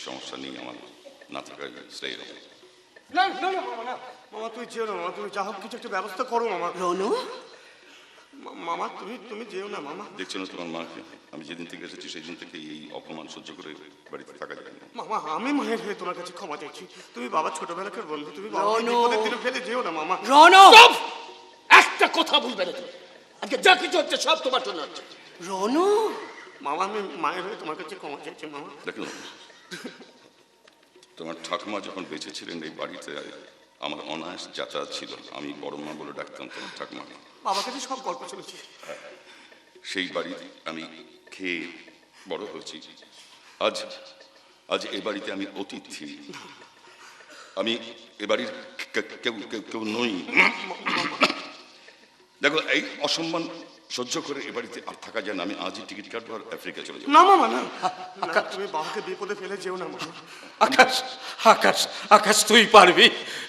সমস্যা নেই, আমার না থাকার শ্রেয়। না না না মামা, না মামা, তুই যেও না মামা, তুমি যা হোক কিছু একটা ব্যবস্থা করো মামা। রনু, মামা তুমি যেও না মামা। দেখছো না তোমার মাকে, আমি যেদিন থেকে এসেছি সেই দিন থেকে এই অপমান সহ্য করে বাড়িতে থাকা যায় না। মামা, আমি মায়ের হয়ে তোমার কাছে ক্ষমা চাইছি। তুমি বাবা ছোটবেলাকার বন্ধু, তুমি বাবা রনু। বিপদের দিনে ফেলে যেও না মামা। রনু, চুপ! একটা কথা বলবে না তুমি। আজকে যা কিছু হচ্ছে সব তোমার জন্য হচ্ছে। রনু, মামা, আমি মায়ের হয়ে তোমার কাছে ক্ষমা চাইছি মামা। দেখো, তোমার ঠাকুমা যখন বেঁচে ছিলেন এই বাড়িতে আমার অনায়াস যাতায়াত ছিল। আমি বড় মা বলে ডাকতাম তোমার ঠাকুমাকে। বাবার কাছে সব গল্প শুনেছি। সেই বাড়িতে আমি খেয়ে বড় হয়েছি। আজ আজ এ বাড়িতে আমি অতিথি, আমি এ বাড়ির কেউ নই। দেখো, এই অসম্মান সহ্য করে এ বাড়িতে আর থাকা যায় না। আমি আজই টিকিট কাটবো আর আফ্রিকা চলে যাবো। না মামা, না না, তুমি বাবাকে বিপদে ফেলে যেও না মামা। আকাশ, আকাশ, আকাশ, তুই পারবি।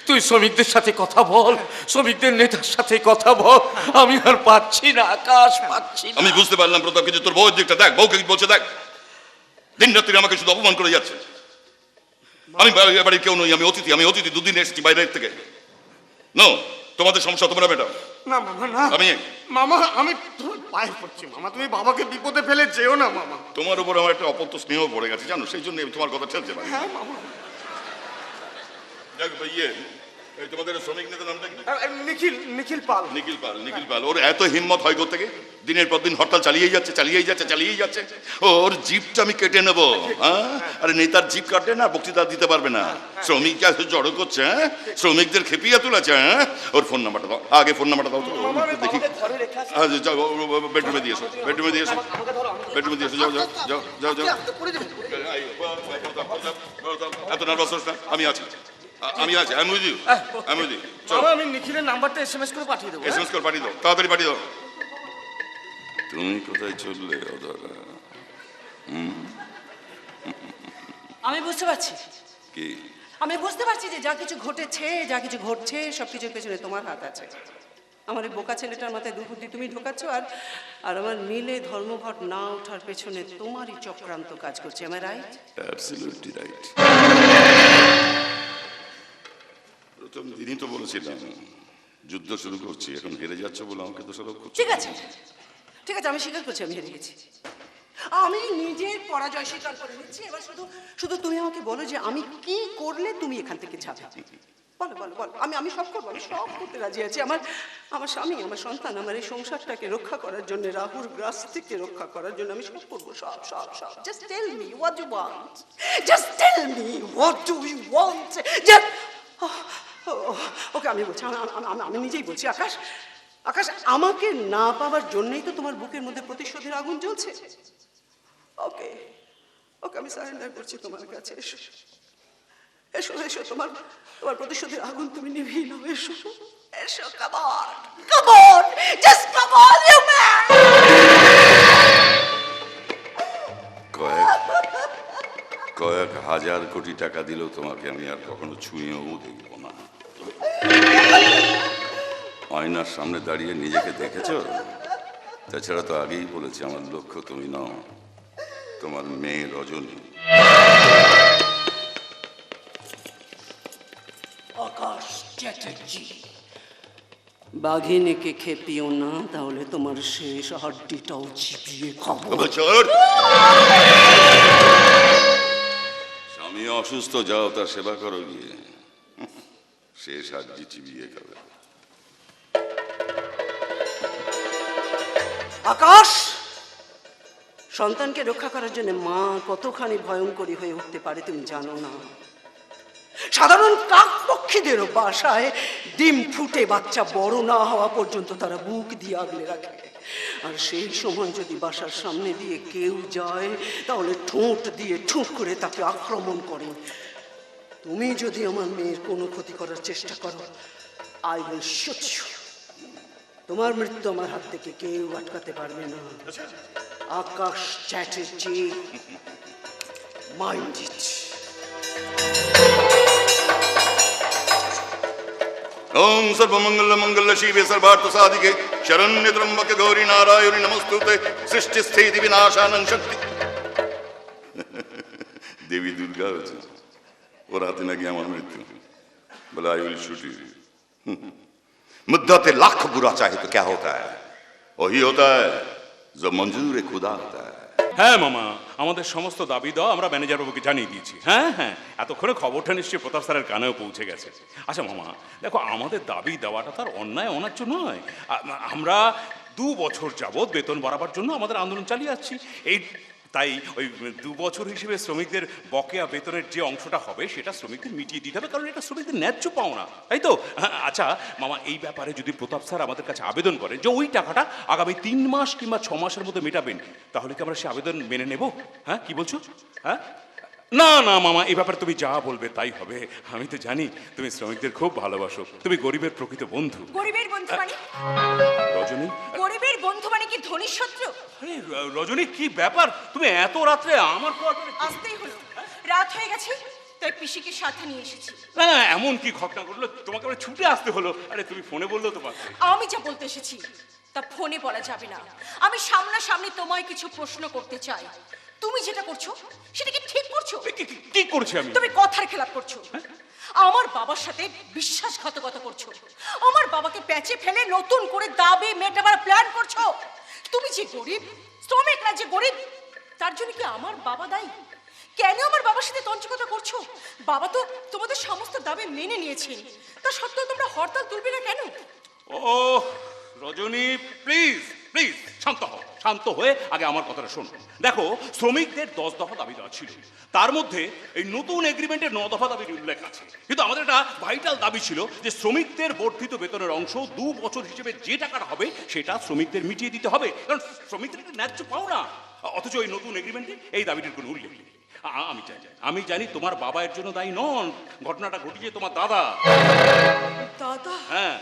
তুই শ্রমিকদের সাথে কথা বল, শ্রমিকদের নেতার সাথে কথা বল। আমি আর পাচ্ছি না আকাশ, পাচ্ছি না। আমি বুঝতে পারলাম প্রতাপ, কিন্তু তোর বউয়ের দিকটা দেখ, বউকে কি বলছে দেখ। দিন রাত্রি আমাকে শুধু অপমান করে যাচ্ছে। আমি বাড়ির কেউ নই, আমি অতিথি, দুদিন এসেছি বাইরের থেকে। নো, তোমাদের সমস্যা তোমরা বেটা। না মামা, না মামা, আমি তোমার পায়ে পড়ছি মামা, তুমি বাবাকে বিপদে ফেলে যেও না মামা। তোমার উপর আমার একটা অপত্য স্নেহ পড়ে গেছে জানো, সেই জন্য আমি তোমার কথা ঠেলতে পারি। হ্যাঁ মামা। তোমাদের শ্রমিক নেতা নামটা কি? নিখিল পাল। নিখিল পাল। ওর এত হিম্মত হয় কোত্থেকে? দিনের পর দিন হরতাল চালিয়েই যাচ্ছে। ওর জিপটা আমি কেটে নেবো। হ্যাঁ, আরে নেতার জিপ কাটে না, বক্তৃতা দিতে পারবে না। শ্রমিক যা জড়ো করছে, হ্যাঁ, শ্রমিকদের খেপিয়ে তুলেছে। হ্যাঁ, ওর ফোন নাম্বারটা দাও, আগে ফোন নাম্বারটা দাও তো দেখি। বেডরুমে দিয়েছো, যাও। এত নার্ভাস হোস না, আমি আছি। I'm with you. চলো, আমি নিখিলের নাম্বারটা SMS করে পাঠিয়ে দেবো। SMS করে পাঠিয়ে দাও, তাড়াতাড়ি পাঠিয়ে দাও। তুমি কোথায় চললে অধরা? আমি বুঝতে পারছি, কি? আমি বুঝতে পারছি যে যা কিছু ঘটেছে, যা কিছু ঘটছে, সবকিছুর পেছনে তোমার হাত আছে। আমার এই বোকা ছেলেটার মাথায় দুর্বুদ্ধি তুমি ঢোকাচ্ছ, আর আমার মিলে ধর্মঘট না ওঠার পেছনে তোমারই চক্রান্ত কাজ করছে। আমার রাইট? Absolutely right. প্রথম দিনই তো বলেছিলাম যুদ্ধ শুরু করছি, এখন হেরে যাচ্ছ বলে আমাকে তো সব করছে। ঠিক আছে, আমি স্বীকার করছি আমি হেরে গেছি। আমি নিজের পরাজয় স্বীকার করে নিচ্ছি। এবার শুধু তুমি আমাকে বলো যে আমি কি করলে তুমি এখান থেকে যাবে। বলো। আমি সব করবো, আমি সব করতে রাজি আছি। আমার স্বামী, আমার সন্তান, আমার এই সংসারটাকে রক্ষা করার জন্য, রাহুর গ্রাস থেকে রক্ষা করার জন্য আমি সব করবো, সব। Just tell me what you want. Just tell me what do you want. Just ওকে, আমি বলছি, আমি নিজেই বলছি। আকাশ, আমাকে না পাওয়ার জন্যই তো তোমার বুকের মধ্যে প্রতিশোধের আগুন জ্বলছে। ওকে, আমি সারেন্ডার করছি তোমার কাছে। এসো, তোমার প্রতিশোধের আগুন তুমি নিভিয়ে নাও। এসো, come on, just come on, you man. কয়েক হাজার কোটি টাকা দিলেও তোমাকে আমি আর কখনো ছুঁয়েও দেখব না। আয়নার সামনে দাঁড়িয়ে নিজেকে দেখেছো? তাছাড়া তো আগেই বলেছি আমার লক্ষ্য তুমি নও, তোমার মেয়ে রজনী। আকাশ চ্যাটার্জি, বাঘিনীকে খেপিও না, তাহলে তোমার শেষ হাড্ডিটাও চিবিয়ে খাবো। স্বামী অসুস্থ, যাও তার সেবা করো গিয়ে, শেষ হাড্ডি চিবিয়ে খাবে। আকাশ, সন্তানকে রক্ষা করার জন্য মা কতখানি ভয়ঙ্করী হয়ে উঠতে পারে তুমি জানো না। সাধারণ কাকপক্ষীদেরও বাসায় ডিম ফুটে বাচ্চা বড় না হওয়া পর্যন্ত তারা বুক দিয়ে আগলে রাখে। আর সেই সময় যদি বাসার সামনে দিয়ে কেউ যায়, তাহলে ঠোঁট দিয়ে ঠুঁ করে তাকে আক্রমণ করে। তুমি যদি আমার মেয়ের কোনো ক্ষতি করার চেষ্টা করো, আই উইল শুট ইউ। তোমার মৃত্যু আমার হাত থেকে কেউ আটকাতে পারবে না। আকাশ চ্যাটার্জি, মাইন্ড ইট। ओम सर्वमंगल मंगल शिवे सर्वार्थ साधिके शरण्य त्र्यंबके गौरी नारायणी नमस्तुते सृष्टि स्थिति विनाशानं शक्ति। देवी दुर्गा হয়েছে ওর হাতে নাকি আমার মৃত্যু বলে आई विल शूट यू मुद्दत लाख बुरा चाहे तो क्या होता है वही होता है जो मंजूर खुदा होता है হ্যাঁ মামা, আমাদের সমস্ত দাবি দেওয়া আমরা ম্যানেজার বাবুকে জানিয়ে দিয়েছি। হ্যাঁ হ্যাঁ, এতক্ষণে খবরটা নিশ্চয়ই প্রতাপ স্যারের কানেও পৌঁছে গেছে। আচ্ছা মামা, দেখো আমাদের দাবি দেওয়াটা তার অন্যায় অনার্য নয়। আমরা 2 বছর যাবৎ বেতন বাড়াবার জন্য আমাদের আন্দোলন চালিয়ে যাচ্ছি। তাই ওই 2 বছর হিসেবে শ্রমিকদের বকেয়া বেতনের যে অংশটা হবে সেটা শ্রমিকদের মিটিয়ে দিতে হবে, কারণ এটা শ্রমিকদের ন্যায্য পাওনা, তাই তো? আচ্ছা মামা, এই ব্যাপারে যদি প্রতাপ স্যার আমাদের কাছে আবেদন করেন যে ওই টাকাটা আগামী 3 মাস কিংবা 6 মাসের মধ্যে মেটাবেন, তাহলে কি আমরা সে আবেদন মেনে নেব? হ্যাঁ, কি বলছো? হ্যাঁ না না মামা, এই ব্যাপারে তুমি যা বলবে তাই হবে। আমি তো জানি তুমি শ্রমিকদের খুব ভালোবাসো, তুমি গরিবের প্রকৃত বন্ধু। গরিবের বন্ধু মানে? রজনী, গরিবের বন্ধু মানে কি ধনীর শত্রু? আরে রজনী, কি ব্যাপার? তুমি এত রাত্রে আমার কোয়ার্টারে? আসতেই হলো, রাত হয়ে গেছে, তাই পিসিকে সাথে নিয়ে এসেছি। না না, এমন কি ঘটনা ঘটলো তোমাকে আবার ছুটে আসতে হলো? আরে তুমি ফোনে বললেও তো পারতে। আমি যা বলতে এসেছি তা ফোনে বলা যাবে না। আমি সামনাসামনি তোমায় কিছু প্রশ্ন করতে চাই। তুমি যেটা করছো সেটা কি ঠিক করছো? কি করছি আমি? তুমি কথার খেলাপ করছো। আমার বাবার সাথে বিশ্বাসঘাতকতা করছো। আমার বাবাকে প্যাচে ফেলে নতুন করে দাবি মেটাবার প্ল্যান করছো। তুমি যে গরিব, শ্রমিকরা যে গরিব, তার জন্য কি আমার বাবা দায়ী? কেন আমার বাবার সাথে তঞ্চকতা করছো? বাবা তো তোমাদের সমস্ত দাবি মেনে নিয়েছেন, তা সত্ত্বেও তোমরা হরতাল তুলবে না কেন? ও রজনী, প্লিজ প্লিজ শান্ত হও, শান্ত হয়ে আগে আমার কথাটা শোনো। দেখো, শ্রমিকদের 10 দফা দাবি দেওয়া ছিল, তার মধ্যে এই নতুন এগ্রিমেন্টের 9 দফা দাবির উল্লেখ আছে। কিন্তু আমাদের একটা ভাইটাল দাবি ছিল যে শ্রমিকদের বর্ধিত বেতনের অংশ 2 বছর হিসেবে যে টাকাটা হবে সেটা শ্রমিকদের মিটিয়ে দিতে হবে, কারণ শ্রমিকদের একটা ন্যায্য পাও না। অথচ এই নতুন এগ্রিমেন্টে এই দাবিটির কোনো উল্লেখ নেই। আমি জানি তোমার বাবা এর জন্য দায়ী নন, ঘটনাটা ঘটিয়েছে তোমার দাদা। দাদা? হ্যাঁ।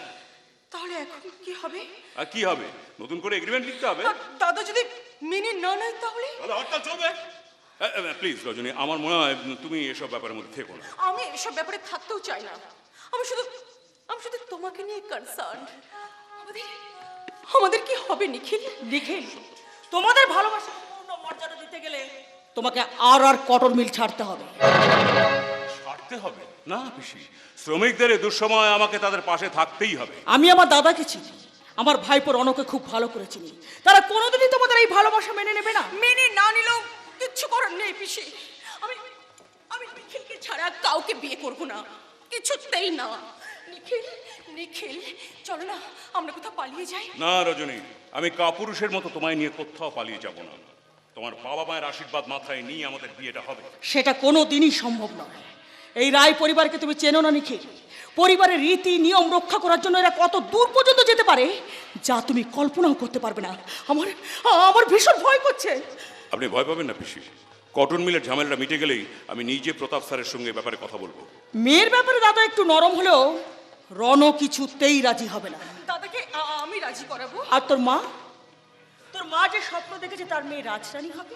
তাহলে এখন কি হবে? আর কি হবে? নতুন করে এগ্রিমেন্ট লিখতে হবে। দাদা যদি মেনে না নেয় তাহলে? তাহলে হরতাল চলবে। প্লিজ রজনী, আমার মনে হয় তুমি এসব ব্যাপারের মধ্যে থেকো না। আমি এসব ব্যাপারে থাকতেও চাই না। আমি শুধু তোমাকে নিয়ে কনসার্ন। আমাদের কি হবে নিখিল? নিখিল, তোমাদের ভালোবাসা পূর্ণ মর্যাদা দিতে গেলে তোমাকে আর কটন মিল ছাড়তে হবে। ছাড়তে হবে না পিসি, শ্রমিকদের এই দুঃসময় আমাকে তাদের পাশে থাকতেই হবে। আমি আমার দাদাকে চিনি, আমার ভাইপোর রনকে খুব ভালো করে চিনি। তারা কোনোদিনই তোমাদের এই ভালোবাসা মেনে নেবে না। মেনে না নিলেও কিচ্ছু করার নেই পিসি। আমি নিখিলকে ছাড়া কাউকে বিয়ে করব না, কিছুতেই না। নিখিল, নিখিল, চলো না আমরা কোথাও পালিয়ে যাই। না রজনী, আমি কাপুরুষের মতো তোমায় নিয়ে কোথাও পালিয়ে যাব না। তোমার বাবা মায়ের আশীর্বাদ মাথায় নিয়ে আমাদের বিয়েটা হবে। সেটা কোনো দিনই সম্ভব নয়। এই রায় পরিবারকে তুমি চেনো না নিখিল। পরিবারের রীতি নিয়ম রক্ষা করার জন্য এরা কত দূর পর্যন্ত যেতে পারে যা তুমি কল্পনাও করতে পারবে না। আমার ভীষণ ভয় করছে। আপনি ভয় পাবেন না পিসি, কটন মিলের ঝামেলাটা মিটে গেলেই আমি নিজে প্রতাপ স্যারের সঙ্গে ব্যাপারে কথা বলবো। মেয়ের ব্যাপারে দাদা একটু নরম হলেও রণ কিছুতেই রাজি হবে না। দাদাকে আমি রাজি করাবো। আর তোর মা যে স্বপ্ন দেখেছে তার মেয়ে রাজরানী হবে,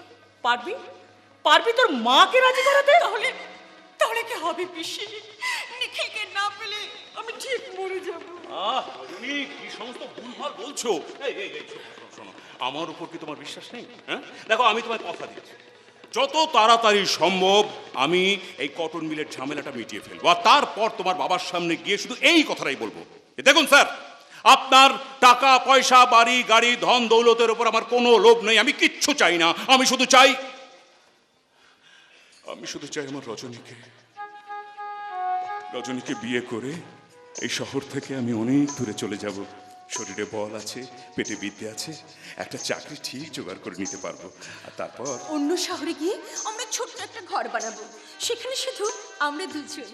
পারবি তোর মাকে রাজি করাতে? তাহলে কি হবে পিসি? নিখিলকে না পেলে আমি ঠিক মরে যাব। রজনী, কি সমস্ত ভুলভাল বলছো? শোনো, আমার উপর কি তোমার বিশ্বাস নেই? হ্যাঁ, দেখো আমি তোমায় কথা দিচ্ছি, যত তাড়াতাড়ি সম্ভব আমি এই কটন মিলের ঝামেলাটা মিটিয়ে ফেলবো। আর তারপর তোমার বাবার সামনে গিয়ে শুধু এই কথাটাই বলবো, দেখুন স্যার, আপনার টাকা পয়সা, বাড়ি গাড়ি, ধন দৌলতের উপর আমার কোনো লোভ নেই। আমি কিচ্ছু চাই না। আমি শুধু চাই আমার রজনীকে বিয়ে করে এই শহর থেকে আমি অনেক দূরে চলে যাব। শরীরে বল আছে, পেটে বিদ্যে আছে, একটা চাকরি ঠিক জোগাড় করে নিতে পারবো। আর তারপর অন্য শহরে গিয়ে আমরা ছোট্ট একটা ঘর বানাবো, সেখানে শুধু আমরা দুজন।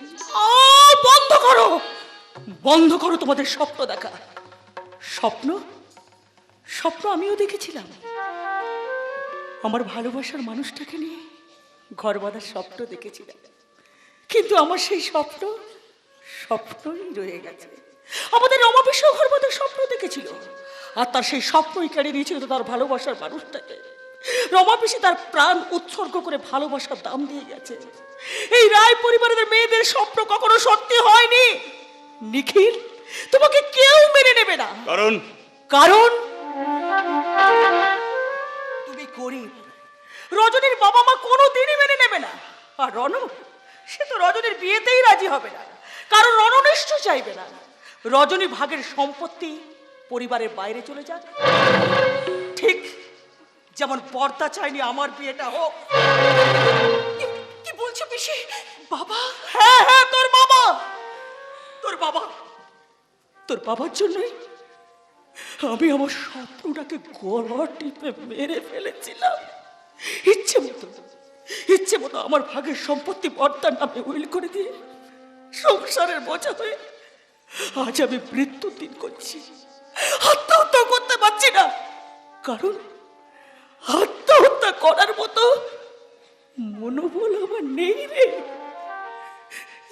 বন্ধ করো তোমাদের স্বপ্ন দেখা। স্বপ্ন আমিও দেখেছিলাম। আমার ভালোবাসার মানুষটাকে নিয়ে ঘর বাঁধার স্বপ্ন দেখেছিলাম, কিন্তু আমার সেই স্বপ্নই রয়ে গেছে। আমাদের রমাপিসা ঘর বাঁধার স্বপ্ন দেখেছিল, আর তার সেই স্বপ্নই কেড়ে নিয়েছিল তার ভালোবাসার মানুষটাকে। রমাপিসি তার প্রাণ উৎসর্গ করে ভালোবাসার দাম দিয়ে গেছে। এই রায় পরিবারের মেয়েদের স্বপ্ন কখনো সত্যি হয়নি। নিখিল, তোমাকে কেউ মেনে নেবে না। কারণ তুমি গরিব। রজনীর বাবা মা কোনোদিনই মেনে নেবে না। আর রণ, সে তো রজনীর বিয়েতেই রাজি হবে না, কারণ রণ নিশ্চয় চাইবে না রজনী ভাগের সম্পত্তি পরিবারের বাইরে চলে যাক, ঠিক যেমন বর্দা চাইনি আমার বিয়েটা হোক। কি বলছো পিসি? বাবা? হ্যাঁ হ্যাঁ, তোর বাবা, তোর বাবা, তোর বাবার জন্যই আমি আমার শত্রুটাকে গলা টিপে মেরে ফেলেছিলাম। ইচ্ছে মতো আমার ভাগের সম্পত্তি বর্দার নামে উইল করে দিয়ে সংসারের বোঝা হয়ে আজ আমি মৃত্যুর দিন করছি। আত্মহত্যা করতে পারছি না, কারণ আত্মহত্যা করার মতো মনোবল আমার নেই রে,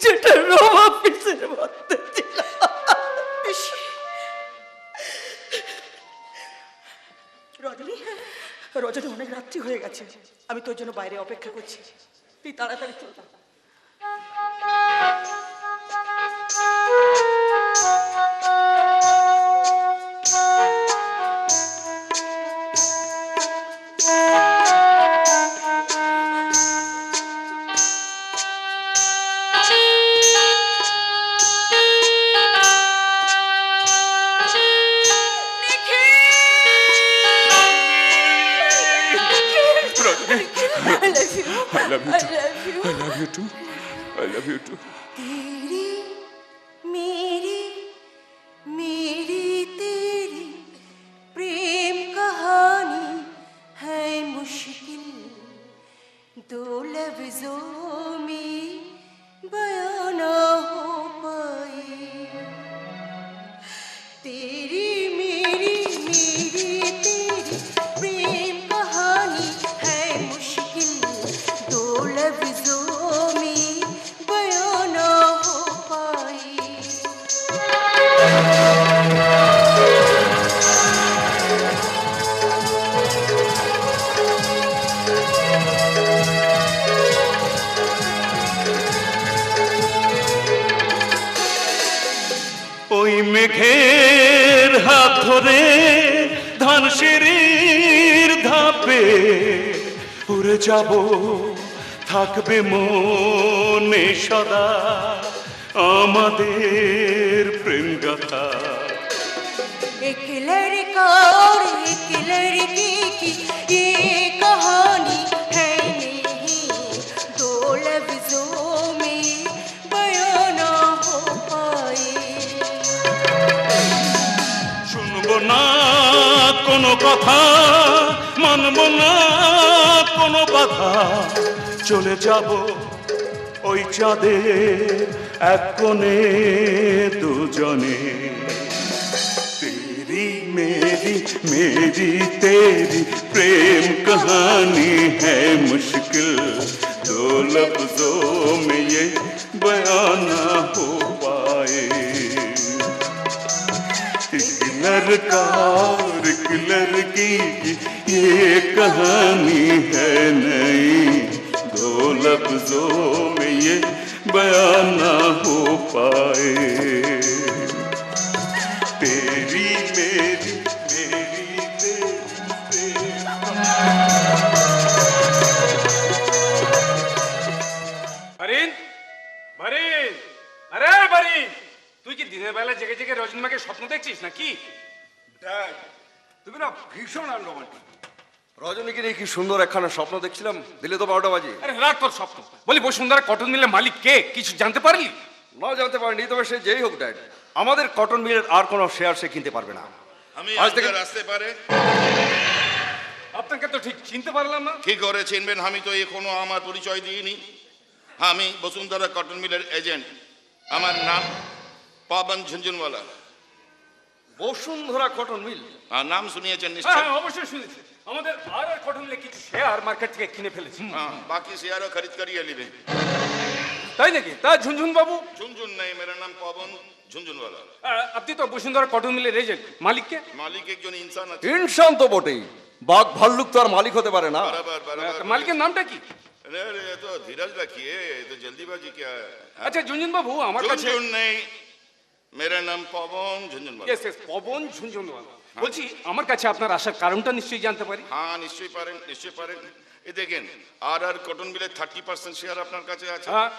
যেটা রমা পিসের মধ্যে ছিল। রজনী, রজনী, অনেক রাত্রি হয়ে গেছে, আমি তোর জন্য বাইরে অপেক্ষা করছি, তুই তাড়াতাড়ি চল। I love you too. I love you too. तेरी मेरी मेरी तेरी प्रेम कहानी है मुश्किल, दो लफ्जों में बयां ना हो पाए। तेरी मेरी तेरी प्रेम कहानी है मुश्किल, दो लफ्जों में बयां ना हो पाई। ওই মেঘের হাত ধরে ধানসিঁড়ির ধাপে উড়ে যাব, থাকবে মনে সদা আমাদের প্রেম গাথা। एक लड़का और एक लड़की की ये कहानी है नहीं, दो लफ्जों में बयां ना हो पाए। শুনবো না কোনো কথা, মানবো না কোনো বাধা, চলে যাব ওই চাঁদের এক কোণে দুজনে। तेरी मेरी तेरी प्रेम कहानी है मुश्किल, दो लफ्जों में ये बयां ना हो पाए। एक लड़का और एक लड़की की ये कहानी है नई, दो लफ्जों में ये बयां ना हो पाए। तेरी मेरी तेरी বারিন, বারিন, আরে বারিন, তুই কি দিনের বেলা জেগে জেগে রজনীমাকে স্বপ্ন দেখছিস নাকি? ড্যাড, তুমি না ভীষণ আনরোমান্টিক। রজনীকে নিয়ে কি সুন্দর একখানা স্বপ্ন দেখছিলাম, দিলে তো 12টা বাজে। আরে রাত তোর স্বপ্ন, বলি বসুন্ধরা কটন মিলের মালিক কে, কিছু জানতে পারলি? না জানতে পারিনি, তবে সে যেই হোক ড্যাড, আমাদের কটন মিলের আর কোনো শেয়ার সে কিনতে পারবে না। আমি আজ থেকে আসতে পারে আপনাকে তো ঠিক চিনতে পারলাম না। কি করে চিনবেন? আমি তো এখনো আমার পরিচয় দিইনি। আমি বসুন্ধরা কটন মিলের এজেন্ট, আমার নাম পবন ঝুনঝুনওয়ালা। Basundhara cotton mill? আর নাম শুনিয়েছেন হ্যাঁ নিশ্চয়। হ্যাঁ, অবশ্যই শুনেছি। আমাদের আর কটন মিলে কিছু শেয়ার মার্কেট থেকে কিনে ফেলেছি। हाँ, बाकी शेयरों खरीद करिए लीबे। তাই নাকি? তা ঝুনঝুন বাবু, झुनझुन नहीं, मेरा नाम पवन झुनझुनवाला। আপনি তো বসুন্ধরা কটন মিলের এজেন্ট, মালিককে? मालिक एक जन इंसान আছে। ইনসান তো বটেই, বাঘ ভাল্লুক তো আর মালিক হতে পারে না। बराबर बराबर। মালিকের নামটা কি? अरे अरे, ये तो धीरज रखिए, ये तो जल्दीबाजी क्या है? আচ্ছা ঝুনঝুন বাবু, আমার কাছে झुनझुन नहीं, मेरा नाम पवन झुनझुनवाला। Yes, yes, Pawan Jhunjhunwala. বলছি আমার কাছে আপনার আসার কারণটা নিশ্চয়ই জানতে পারি? हाँ, निश्चय पारें, निश्चय पारें। এই দেখেন আর কটন মিলের 30% শেয়ার আপনার কাছে আছে। হ্যাঁ।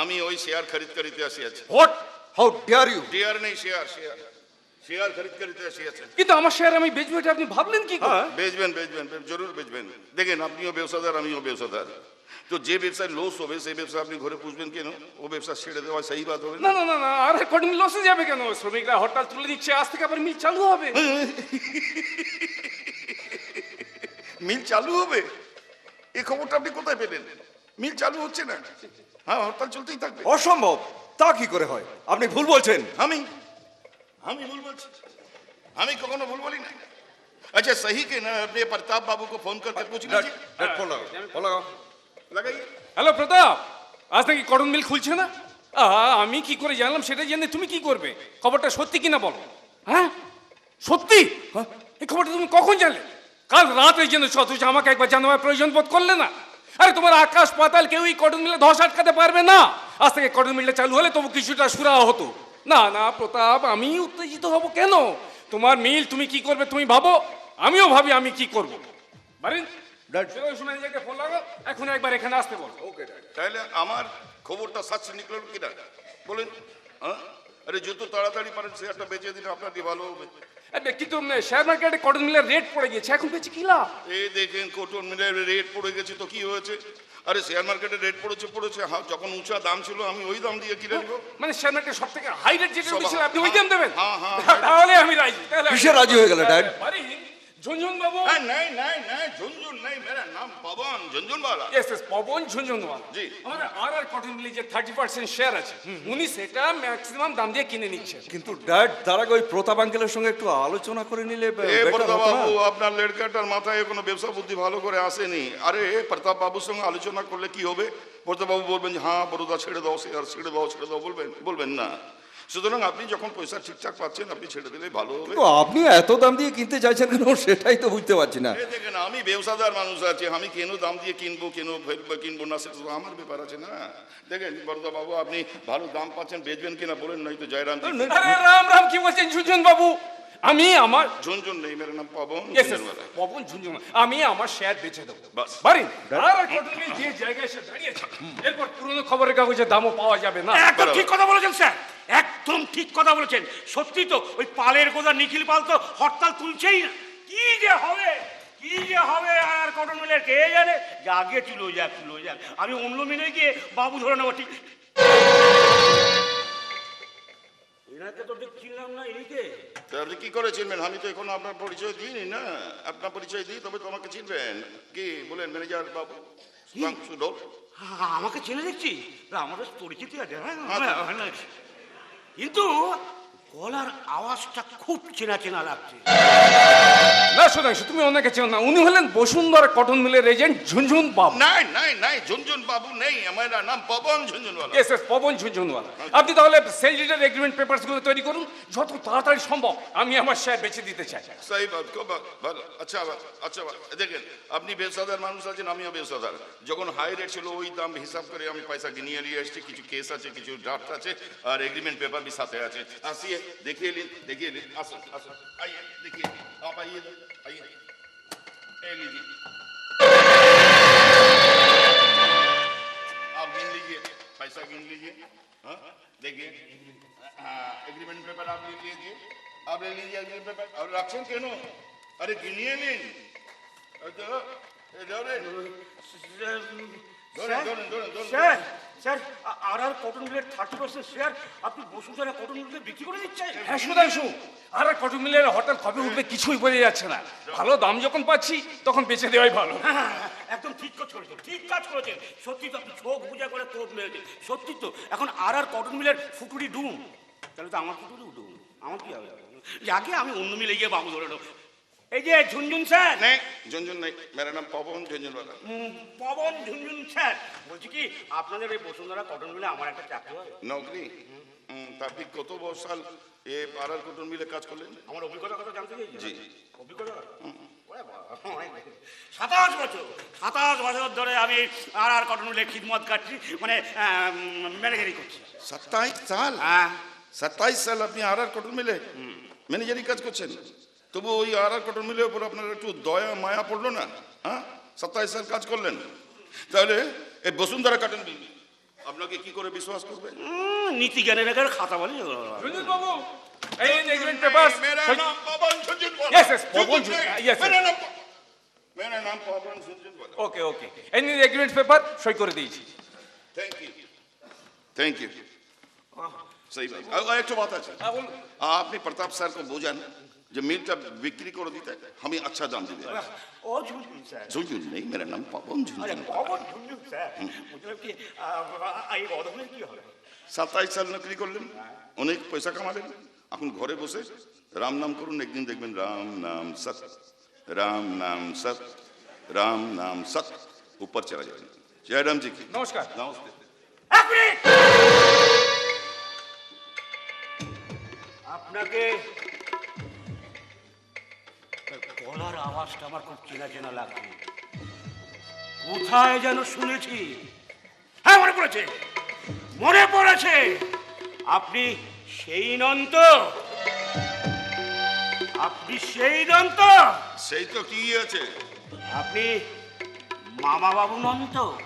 আমি ওই শেয়ার খরিদ করিতে আসিয়াছি। What, how dare you? Dear নেই, শেয়ার শেয়ার শেয়ার খরিদ করিতে আসিয়াছে। কিন্তু আমার শেয়ার আমি বেচবো, এটা আপনি ভাবলেন কি করে? বেচবেন বেচবেন জরুর বেচবেন। দেখেন আপনিও ব্যবসাদার, আমিও ব্যবসাদার, তো যে ব্যবসায় লস হবে সেই ব্যবসা আপনি ঘরে পুষবেন কেন? ও ব্যবসা ছেড়ে দেওয়া সেই বাত হবে না না। না না না, আর কটন মিল লসে যাবে কেন? শ্রমিকরা হরতাল তুলে দিচ্ছে, আজ থেকে আবার মিল চালু হবে। মিল চালু হবে? এই খবরটা আপনি কোথায় পেলেন? মিল চালু হচ্ছে না, হ্যাঁ হরতাল চলতেই থাকবে। অসম্ভব, তা কি করে হয়? আপনি ভুল বলছেন। আমি আমি ভুল বলছি? আমি কখনো ভুল বলি না। अच्छा सही के ना अपने प्रताप बाबू को फोन करके पूछ लीजिए। ফোন লাগাও, ফোন লাগাও। लगाइए। হ্যালো প্রতাপ, আজ নাকি কটন মিল খুলছে না? আমি কি করে জানলাম সেটা জেনে তুমি কি করবে? খবরটা সত্যি কিনা বলো। হ্যাঁ সত্যি? এই খবরটা তুমি কখন জানলে? কাল রাতে জেনেছ, অথচ আমাকে একবার জানাবার প্রয়োজন বোধ করলে না। আরে তোমার আকাশ পাতাল কেউই কটন মিলে ধস আটকাতে পারবে না। আজ থেকে কটন মিলটা চালু হলে তবু কিছুটা সুরাহা হতো। না না প্রতাপ, আমি উত্তেজিত হব কেন? তোমার মিল তুমি কি করবে তুমি ভাবো, আমিও ভাবি আমি কি করব। বারিন ম্যানেজারকে ফোন লাগাও, এখন একবার এখানে আসতে বলো। ओके তাহলে আমার খবরটা সাচ্চি নিকলো কিনা বলেন? হ্যাঁ আরে যত তাড়াতাড়ি পারেন শেয়ারটা বেচে দিলে আপনার কি ভালো হবে। কিন্তু শেয়ার মার্কেটে কটন মিলের রেট পড়ে গেছে, এখন বেশি কি লাভ? এই দেখেন কটন মিলের রেট পড়ে গেছে তো কি হয়েছে? আরে শেয়ার মার্কেটে রেট পড়েছে, হ্যাঁ যখন উঁচা দাম ছিল আমি ওই দাম দিয়ে কিনে নেবো। মানে শেয়ার মার্কেটে সব থেকে হাই রেট যেটা সব- দিয়েছিল আপনি ওই দাম দেবেন? হ্যাঁ, হ্যাঁ। তাহলে আমি রাজি। তাহলে কিসে রাজি হয়ে গেলে, ড্যাড? ঝুনঝুন বাবু। नहीं नहीं नहीं झुनझुन नहीं, मेरा नाम पवन झुनझुनवाला। Yes yes, Pawan Jhunjhunwala. জি। আমাদের আর কটন মিলে যে 30% শেয়ার আছে, উনি সেটা ম্যাক্সিমাম দাম দিয়ে কিনে নিচ্ছেন। কিন্তু ড্যাড, তার আগে ওই প্রতাপ আঙ্কেলের সঙ্গে একটু আলোচনা করে নিলে এ better প্রতাপ হতো না? বাবু, আপনার লড়কাটার মাথায় কোনো ব্যবসা বুদ্ধি ভালো করে আসেনি। আরে প্রতাপ বাবুর সঙ্গে আলোচনা করলে কি হবে? প্রতাপ বাবু বলবেন যে হ্যাঁ বরোদা ছেড়ে দাও, শেয়ার ছেড়ে দাও বলবেন না। সুতরাং আপনি যখন পয়সা ঠিকঠাক পাচ্ছেন আপনি ছেড়ে দিলে ভালো হবে। কিন্তু আপনি এত দাম দিয়ে কিনতে চাইছেন কেন, সেটাই তো বুঝতে পারছি না। এই দেখেন আমি ব্যবসাদার মানুষ আছি, আমি কেন দাম দিয়ে কিনবো কিনবো না সেটা তো আমার ব্যাপার আছে না। দেখেন বরদা বাবু, আপনি ভালো দাম পাচ্ছেন, বেচবেন কিনা বলেন, নয়তো জয়রাম আরে রাম রাম, কি বলছেন ঝুনঝুন বাবু? আমি আমার ঝুনঝুন নেই, মেরা নাম পবন Yes, yes, ঝুনঝুনওয়ালা। পবন ঝুনঝুন, আমি আমার শেয়ার বেচে দেবো। বাস। বাড়ি আর কটন মিল যে জায়গায় এসে দাঁড়িয়েছে, এরপর পুরনো খবরের কাগজে দামও পাওয়া যাবে না। একদম ঠিক কথা বলেছেন স্যার, একদম ঠিক কথা বলেছেন। সত্যি তো ওই পালের গোদা নিখিল পাল তো হরতাল তুলছেই না। কি যে হবে আর কটন মিলের কে জানে। যা গিয়ে চুলো যাক। আমি অন্য মিলে গিয়ে বাবু ধরে নেবো। ঠিক এনাকে তো চিনলাম না, এদিকে তা আপনি কি করে চিনবেন? আমি তো এখন আপনার পরিচয় দিইনি না। আপনার পরিচয় দিই তবে তো আমাকে চিনবেন। কি বলেন ম্যানেজার বাবু? সুধাংশু দত্ত। আমাকে চেনে দেখছি, আমাদের পরিচিতি আছে। হ্যাঁ, কিন্তু গলার আওয়াজটা খুব চেনা লাগছে। না সুধাংশু, তুমি ওনাকে চেনো না। উনি হলেন বসুন্ধরা কটন মিলের এজেন্ট ঝুনঝুন বাবু। নাই ঝুনঝুন বাবু নেই, আমার নাম পবন ঝুনঝুনওয়ালা। Yes, yes, Pawan Jhunjhunwala. আপনি তাহলে সেল ডিডের এগ্রিমেন্ট পেপারস গুলো তৈরি করুন, যত তাড়াতাড়ি সম্ভব আমি আমার শেয়ার বেচে দিতে চাই। সহি বাত, খুব ভালো। আচ্ছা দেখেন আপনি ব্যবসাদার মানুষ আছেন, আমিও ব্যবসাদার। যখন হাই রেট ছিল ওই দাম হিসাব করে আমি পয়সা গিনিয়ে নিয়ে এসেছি। কিছু কেস আছে, কিছু ড্রাফট আছে, আর এগ্রিমেন্ট পেপার भी সাথে আছে। আসিए देखिए लीजिए, আসুন आइए देखिए आप आइए ये लीजिए, आप गिन लीजिए, पैसा गिन लीजिए। हाँ देखिए, हाँ एग्रीमेंट पेपर आप ले लीजिए, आप ले लीजिए एग्रीमेंट पेपर। और रक्षण क्यों? अरे गिनिए नहीं, স্যার আর কটন মিলের 30% শেয়ার আপনি বসুন্ধরা কটন মিলে বিক্রি করে দিচ্ছেন? হ্যাঁ সুধাংশু, আর কটন মিলের হঠাৎ কবে উঠবে কিছুই বোঝা যাচ্ছে না। ভালো দাম যখন পাচ্ছি তখন বেচে দেওয়াই ভালো। হ্যাঁ, একদম ঠিক কাজ করেছেন। সত্যি তো আপনি চোখ বুঝা করে তোপ মেরেছেন। সত্যি তো এখন আর কটন মিলের ফুটুরি ডুম। তাহলে তো আমার ফুটুরি ডুম, আমার কি হবে? আগে আমি অন্য মিলে গিয়ে বাবু ধরে নেবো। এই যে ঝুনঝুন স্যার। नहीं झुनझुन नहीं, मेरा नाम पवन झुनझुनवाला। পবন ঝুনঝুন স্যার, বলছি কি আপনাদের এই বসুন্ধরা কটন মিলে আমার একটা চাকরি হবে? नौकरी? তা আপনি কত সাল এ পাড়ার কটন মিলে কাজ করলেন? আমার অভিজ্ঞতা কথা জানতে চাই। জি। অভিজ্ঞতা 27 বছর ধরে আমি আর কটন মিলে খিদমত কাটছি, মানে ম্যানেজারি করছি। 27 সাল? হ্যাঁ। 27 সাল আপনি আর কটন মিলে ম্যানেজারি কাজ করছেন? তবু ওই আর কটন মিলের উপর আপনার একটু দয়া মায়া পড়লো না? হ্যাঁ 27 সাল কাজ করলেন, তাহলে এই বসুন্ধরা কটন মিল আপনাকে কি করে বিশ্বাস করবে? নীতি জ্ঞানের এখানে খাতা বলে ঝুনঝুন বাবু, এই এগ্রিমেন্ট পেপারস। मेरा नाम पवन झुनझुनवाला। Yes, yes, पवन झुन- yes, yes. मेरा नाम पवन झुनझुनवाला। ওকে ওকে, এই এগ্রিমেন্ট পেপার সই করে দিয়েছি। Thank you. सही बात। और एक तो बात है, হ্যাঁ বলুন। আপনি প্রতাপ স্যার को বোঝান যে মিলটা বিক্রি করে দিতে আমি अच्छा दाम দিবে। ও ঝুনঝুন স্যার। झुनझुन नहीं, मेरा नाम पवन আরে झुनझुनवाला। খবর ঝুনঝুন স্যার, বুঝলাম কি এই অধমের কি হবে? 27 সাল নকরি করলেন, অনেক পয়সা কামালেন, এখন ঘরে বসে রাম নাম করুন, একদিন দেখবেন রাম নাম সত, রাম নাম সত, রাম নাম সত, ऊपर चला जाएगा। जयराम जी की নমস্কার। नमस्ते। এক মিনিট! আপনাকে গলার আওয়াজটা আমার খুব চেনা চেনা লাগছে, কোথায় যেন শুনেছি। হ্যাঁ, মনে পড়েছে, মনে পড়েছে। আপনি সেই নন তো? আপনি সেই নন তো? সেই তো কি আছে? আপনি মামা বাবু নন তো?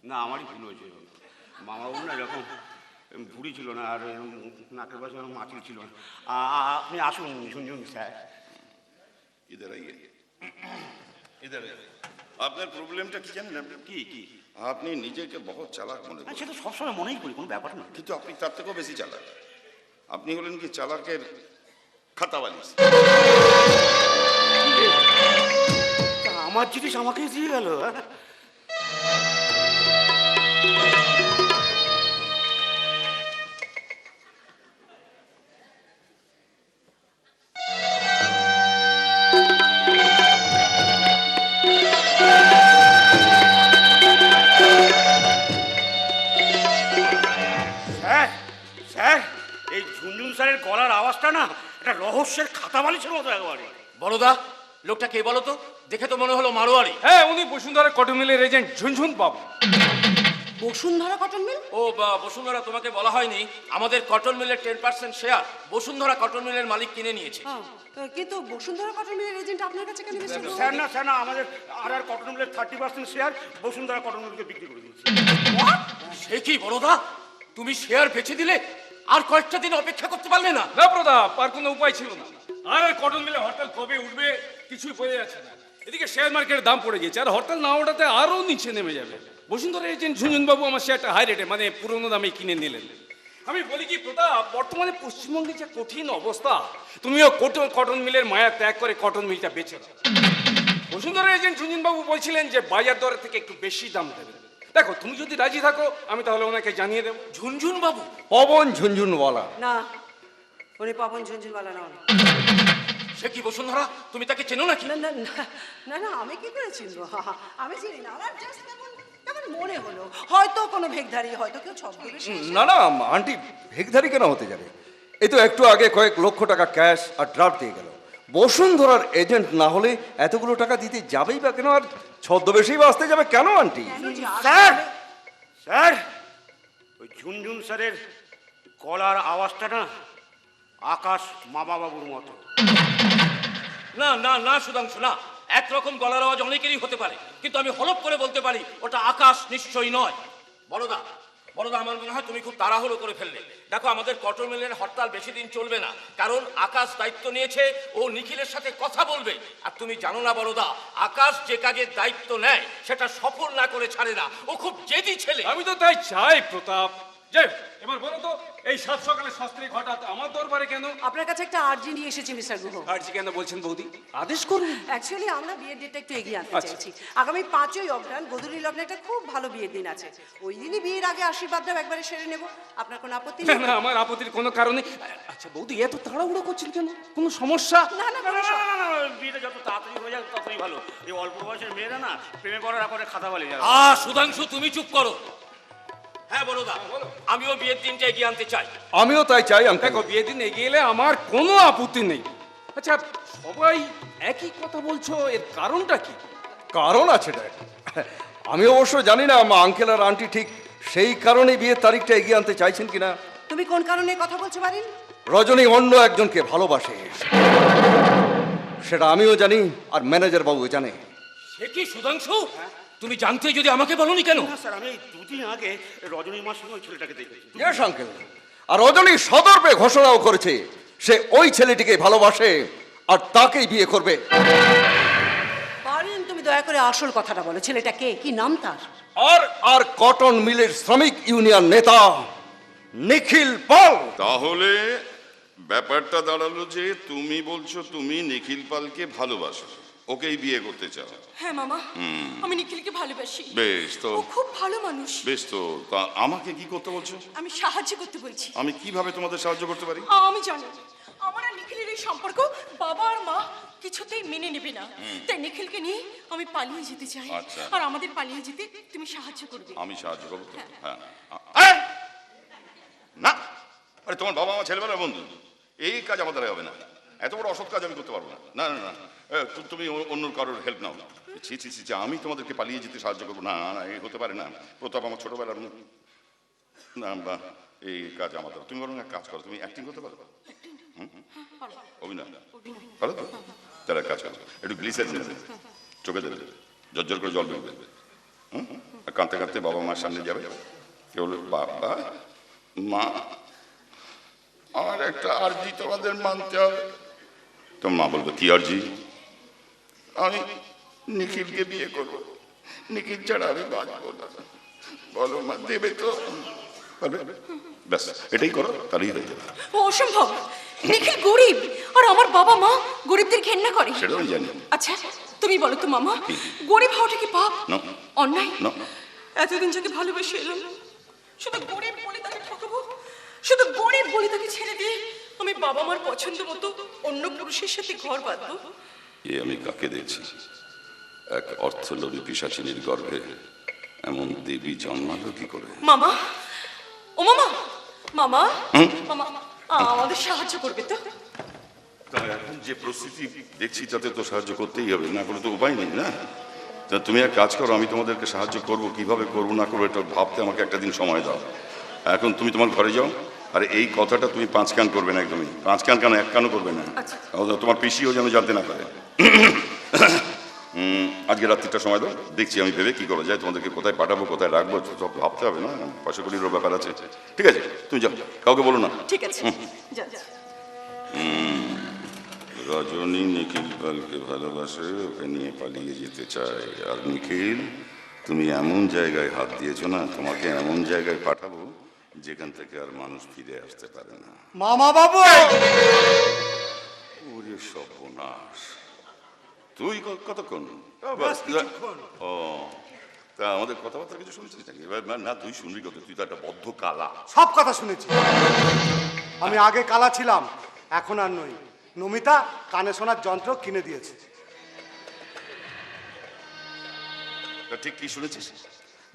না, আমারই ভুল হয়েছে। মামা বাবু না এরকম বুড়ি ছিল না, আর নাকের পাশে মাছিল ছিল না। আপনি আসুন ঝুনঝুন স্যার। इधर आइए, इधर आइए। আপনার প্রবলেমটা কি জানেন? আপনি কি কি? আপনি নিজেকে বহুত চালাক মনে করেন, সেটা সবসময় মনেই করি, কোনো ব্যাপার না। কিন্তু আপনি তার থেকেও বেশি চালাক। আপনি হলেন কি চালাকের খাতাবালিশ। তা আমার জিনিস আমাকেই দিয়ে গেল। স্যার, স্যার, এই ঝুনঝুন স্যারের গলার আওয়াজটা না একটা রহস্যের খাতা বালিশের মতো একেবারে। বড়দা, লোকটা কে বলো তো? দেখে তো মনে হলো মারোয়ারি। হ্যাঁ, উনি বসুন্ধরা কটন মিলের এজেন্ট ঝুনঝুন বাবু। Basundhara cotton mill? ও বসুন্ধরা, তোমাকে বলা হয়নি আমাদের কটন মিলের 10% শেয়ার বসুন্ধরা কটন মিলের মালিক কিনে নিয়েছে। কিন্তু বসুন্ধরা কটন মিলের এজেন্ট আপনার কাছে কেন মিস্টার গুহ? স্যার না, স্যার না, আমাদের আর কটন মিলের 30% শেয়ার বসুন্ধরা কটন মিলকে বিক্রি করে দিয়েছে। সে কি বড়দা, তুমি শেয়ার বেচে দিলে? আর কয়েকটা দিন অপেক্ষা করতে পারলে না? না প্রতাপ, আর কোনো উপায় ছিল না। আর কটন মিলে হরতাল কবে উঠবে কিছুই বোঝা যাচ্ছে না। এদিকে শেয়ার মার্কেটের দাম পড়ে গেছে, আর হরতাল না ওঠাতে আরও নিচে নেমে যাবে। বসুন্ধরা এজেন্ট ঝুনঝুন বাবু আমার শেয়ারটা হাই রেটে, মানে পুরোনো দামে কিনে নিলেন। আমি বলি কি প্রতাপ, বর্তমানে পশ্চিমবঙ্গের যে কঠিন অবস্থা, তুমিও কটন মিলের মায়া ত্যাগ করে কটন মিলটা বেচে দাও। বসুন্ধরা এজেন্ট ঝুনঝুন বাবু বলছিলেন যে বাজার দরের থেকে একটু বেশি দাম দেবেন। দেখো, তুমি যদি রাজি থাকো আমি তাহলে ওনাকে জানিয়ে দেবো। ঝুনঝুন বাবু? পবন ঝুনঝুনওয়ালা। না, উনি পবন ঝুনঝুনওয়ালা নন। সে কি বসুন্ধরা, তুমি তাকে চেনো নাকি? না না না, না না, আমি কি করে চিনবো? আমি চিনি না, আমার জাস্ট কেমন মনে হলো হয়তো কোনো ভেগধারী, হয়তো কেউ ছদ্মবেশে এসে- না না আন্টি, ভেগধারী কেন হতে যাবে? এই তো একটু আগে কয়েক লক্ষ টাকা ক্যাশ আর ড্রাফট দিয়ে গেল। বসুন্ধরার এজেন্ট না হলে এতগুলো টাকা দিতে যাবেই বা কেন? আর ছদ্মবেশেই বা আসতে যাবে কেন আন্টি? কেন যে স্যার, আসলে- স্যার, ওই ঝুনঝুন স্যারের গলার আওয়াজটা না আকাশ মামা বাবুর মতো। না না না সুধাংশু, না। একরকম গলার আওয়াজ অনেকেরই হতে পারে, কিন্তু আমি হলপ করে বলতে পারি ওটা আকাশ নিশ্চয়ই নয়। বড়দা, বড়দা, আমার মনে হয় তুমি খুব তাড়াহুড়ো করে ফেললে। দেখো, আমাদের কটন মিলের হরতাল বেশি দিন চলবে না, কারণ আকাশ দায়িত্ব নিয়েছে ও নিখিলের সাথে কথা বলবে। আর তুমি জানো না বড়দা, আকাশ যে কাজের দায়িত্ব নেয় সেটা সফল না করে ছাড়ে না। ও খুব জেদি ছেলে। আমি তো তাই চাই প্রতাপ। যে এবার বলো তো, এই সাত সকালে শাস্ত্রী হঠাৎ আমার দরবারে কেন? আপনার কাছে একটা আর্জি নিয়ে এসেছি মিস্টার গুহ। আরজি কেন বলছেন বৌদি? আদেশ করুন। অ্যাকচুয়ালি আমরা বিয়ের ডেটটা একটু এগিয়ে আনতে আচ্ছা। চাইছি। আগামী 5ই অগ্রহায়ণ গোধূলি লগ্নে একটা খুব ভালো বিয়ের দিন আছে। ওই দিনই বিয়ের আগে আশীর্বাদটাও একবারে সেরে নেব। আপনার কোনো আপত্তি না নেই? না, আমার আপত্তির কোনো কারণে। আচ্ছা বৌদি, এত তাড়াহুড়ো করছেন কেন? কোনো সমস্যা? না না, না, না, না, না, না, বিয়েটা যত তাড়াতাড়ি হয়ে যাবে ততই ভালো। এই অল্প বয়সের মেয়েরা না প্রেমে পড়ার করে খাতা বলে যাবে। সুধাংশু, তুমি চুপ করো। হ্যাঁ বড়দা, আমিও বিয়ের দিনটা এগিয়ে আনতে চাই। আমিও তাই চাই আঙ্কেল। দেখো, বিয়ের দিন এগিয়ে এলে আমার কোনো আপত্তি নেই। আচ্ছা, সবাই একই কথা বলছো, এর কারণটা কি? কারণ আছে ড্যাড। আমি অবশ্য জানি না আঙ্কেল আর আন্টি ঠিক সেই কারণে বিয়ের তারিখটা এগিয়ে আনতে চাইছেন কিনা। তুমি কোন কারণে কথা বলছো বারিন? রজনী অন্য একজনকে ভালোবাসে, সেটা আমিও জানি আর ম্যানেজার বাবু জানে। সে কি সুধাংশু? তুমি জানতে যদি আমাকে বলনি কেন? না স্যার, আমি এই দুদিন আগে রজনীর মার সঙ্গে ওই ছেলেটাকে দেখেছি। Yes uncle. আর রজনী সদর্পে ঘোষণাও করেছে সে ওই ছেলেটিকে ভালোবাসে আর তাকেই বিয়ে করবে। বারিন, তুমি দয়া করে আসল কথাটা বলো, ছেলেটা কে, কি নাম তার? আর কটন মিলের শ্রমিক ইউনিয়ন নেতা নিখিল পাল। তাহলে ব্যাপারটা দাঁড়ালো যে তুমি বলছো তুমি নিখিল পালকে ভালোবাসো, ওকেই বিয়ে করতে চাও। হ্যাঁ মামা, আমি নিখিলকে ভালোবাসি। বেশ তো, ও খুব ভালো মানুষ। বেশ তো, তা আমাকে কি করতে বলছো? আমি সাহায্য করতে বলছি। আমি কিভাবে তোমাদের সাহায্য করতে পারি? আমি জানি আমার আর নিখিলের এই সম্পর্ক বাবা আর মা কিছুতেই মেনে নেবে না, তাই নিখিলকে নিয়ে আমি পালিয়ে যেতে চাই। আচ্ছা। আর আমাদের পালিয়ে যেতে তুমি সাহায্য করবে। আমি সাহায্য করবো তো? হ্যাঁ। না, আরে তোমার বাবা আমার ছেলেবেলার বন্ধু, এই কাজ আমার দ্বারা হবে না। এত বড় অসৎ কাজ আমি করতে পারবো না। না না না, তুমি অন্য কারোর হেল্প নাও। ছি ছি ছি, আমি তোমাদেরকে পালিয়ে যেতে সাহায্য করবো না, না, এই হতে পারে না। প্রতাপ আমার ছোটবেলার না, বা এই কাজ আমার দ্বারা। তুমি বরং এক কাজ করো, তুমি অ্যাক্টিং করতে পারো? অভিনয় ভালো তো? তারা কাজ করো, একটু গ্লিসারিন চোখে দেবে, ঝরঝর করে জল বেরোবে, আর কাঁদতে কাঁদতে বাবা মার সামনে যাবে, কে বলবে বাবা মা আমার একটা আর্জি তোমাদের মানতে হবে। তো মা বলবে কি আর্জি? আমি নিখিলকে বিয়ে করবো, নিখিল ছাড়া আমি বাঁচবো না। বলো মা, দেবে তো? ব্যাস এটাই করো, তাহলেই হয়ে যাবে। ও অসম্ভব, নিখিল গরিব আর আমার বাবা মা গরিবদের ঘেন্না করে। সেটাও আমি জানি। আচ্ছা তুমি বলো তো মামা, গরিব হওয়াটা কি পাপ, না। অন্যায়? না। এতদিন যাকে ভালোবেসে এলাম, শুধু গরিব বলে তাকে ঠকাবো? শুধু গরিব বলে তাকে ছেড়ে দিয়ে আমি বাবা মার পছন্দ মতো অন্য পুরুষের সাথে ঘর বাঁধবো? এ আমি কাকে দেখছি? এক অর্থলোভী পিশাচিনীর গর্ভে এমন দেবী জন্মালো কি করে? মামা, ও মামা, মামা, মামা আমাদের সাহায্য করবে তো? তাহলে এখন যে পরিস্থিতি দেখছি তাতে তো সাহায্য করতেই হবে, না করে তো উপায় নেই না। তা তুমি এক কাজ করো, আমি তোমাদেরকে সাহায্য করব, কিভাবে করবো না করবো এটা ভাবতে আমাকে একটা দিন সময় দাও। এখন তুমি তোমার ঘরে যাও, আর এই কথাটা তুমি 5 কান করবে না, একদমই 5 কান কেন, 1 কানও করবে না। তোমার পিসিও যেন জানতে না পারে। আজকে রাত্রিটা সময় দাও, দেখছি আমি ভেবে কি করা যায়, তোমাদেরকে কোথায় পাঠাবো কোথায় রাখবো সব ভাবতে হবে না, পয়সা কড়িরও ব্যাপার আছে। ঠিক আছে, তুমি যাও, কাউকে বলো না। ঠিক আছে, যা যা। রজনী নিখিল পালকে ভালোবাসে, ওকে নিয়ে পালিয়ে যেতে চায়। আর নিখিল, তুমি এমন জায়গায় হাত দিয়েছো না, তোমাকে এমন জায়গায় পাঠাবো যেখান থেকে আর মানুষ ফিরে আসতে পারে না। মামা বাবু, ওরে সর্বনাশ, তুই কতক্ষণ? ও, তা আমাদের কথাবার্তা কিছু শুনছিস নাকি? না, তুই শুনবি কত, তুই তো একটা বদ্ধ কালা। সব কথা শুনেছি। আমি আগে কালা ছিলাম, এখন আর নই। নমিতা কানে শোনার যন্ত্র কিনে দিয়েছে। তা ঠিক কি শুনেছিস?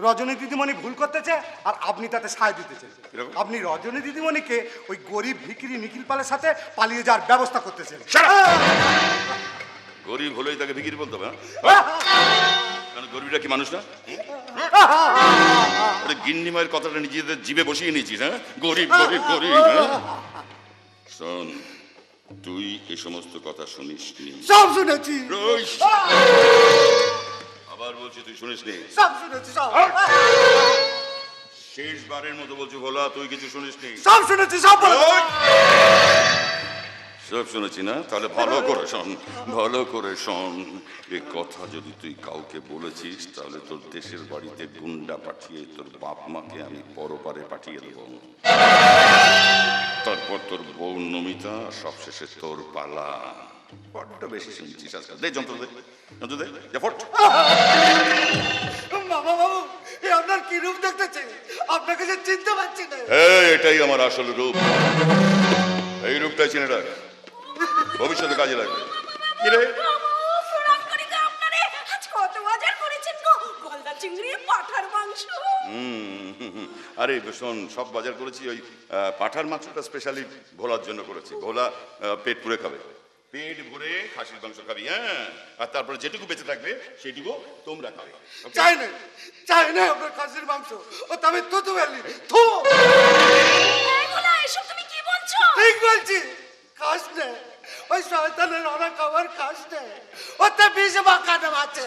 রজনী দিদিমণি ভুল করতেছে আর আপনি তাতে সায় দিতেছেন। কিরকম? আপনি রজনী দিদিমণিকে ওই গরিব ভিখিরি নিখিল পালের সাথে পালিয়ে যাওয়ার ব্যবস্থা করতেছেন। গরিব হলেই তাকে ভিখিরি বলতে হবে? কারণ গরিবরা কি মানুষ না? গিন্নি মায়ের কথাটা নিজেদের জিভে বসিয়ে নিয়েছিস। হ্যাঁ, গরিব গরিব গরিব। শোন, তুই এ সমস্ত কথা শুনিসনি? সব শুনেছি, আবার বলছি তুই শুনিসনি? সব শুনেছি, সব। শেষবারের মতো বলছি ভোলা, তুই কিছু শুনিসনি? সব শুনেছি, সব। সব শুনেছি না? তাহলে ভালো করে শোন, ভালো করে শোন। এ কথা যদি তুই কাউকে বলেছিস তাহলে তোর দেশের বাড়িতে গুন্ডা পাঠিয়ে তোর বাপ মাকে আমি পরপারে পাঠিয়ে দেবো। তারপর তোর বউ নমিতা, সবশেষে তোর পালা। বড্ড বেশি শুনছিস আজকাল। দে যন্ত্র, দে যন্ত্র, দে যা ফট। মামা বাবু, এ আপনার কি রূপ দেখতেছে? আপনাকে যে চিনতে পারছি না। এটাই আমার আসল রূপ। এই রূপটাই চিনে রাখ, ভবিষ্যতে কাজে লাগবে। কি রে? আরে শোন, সব বাজার করেছি, ওই পাঠার মাংসটা স্পেশালি ভোলার জন্য করেছি। ভোলা পেট পুরে খাবে। পেট ভরে খাসির মাংস খাবি, হ্যাঁ? আর তারপরে যেটুকু বেঁচে থাকবে সেটুকু তোমরা খাবে। Okay? চাই না ওদের খাসির মাংস। ও তবে তো বললি থু। এই ভোলা, এসব তুমি কি বলছো? ঠিক বলছি, খাস নে। ওই শয়তানের ওরা খাবার খাস নে। ওতে বিষ মাখানো আছে।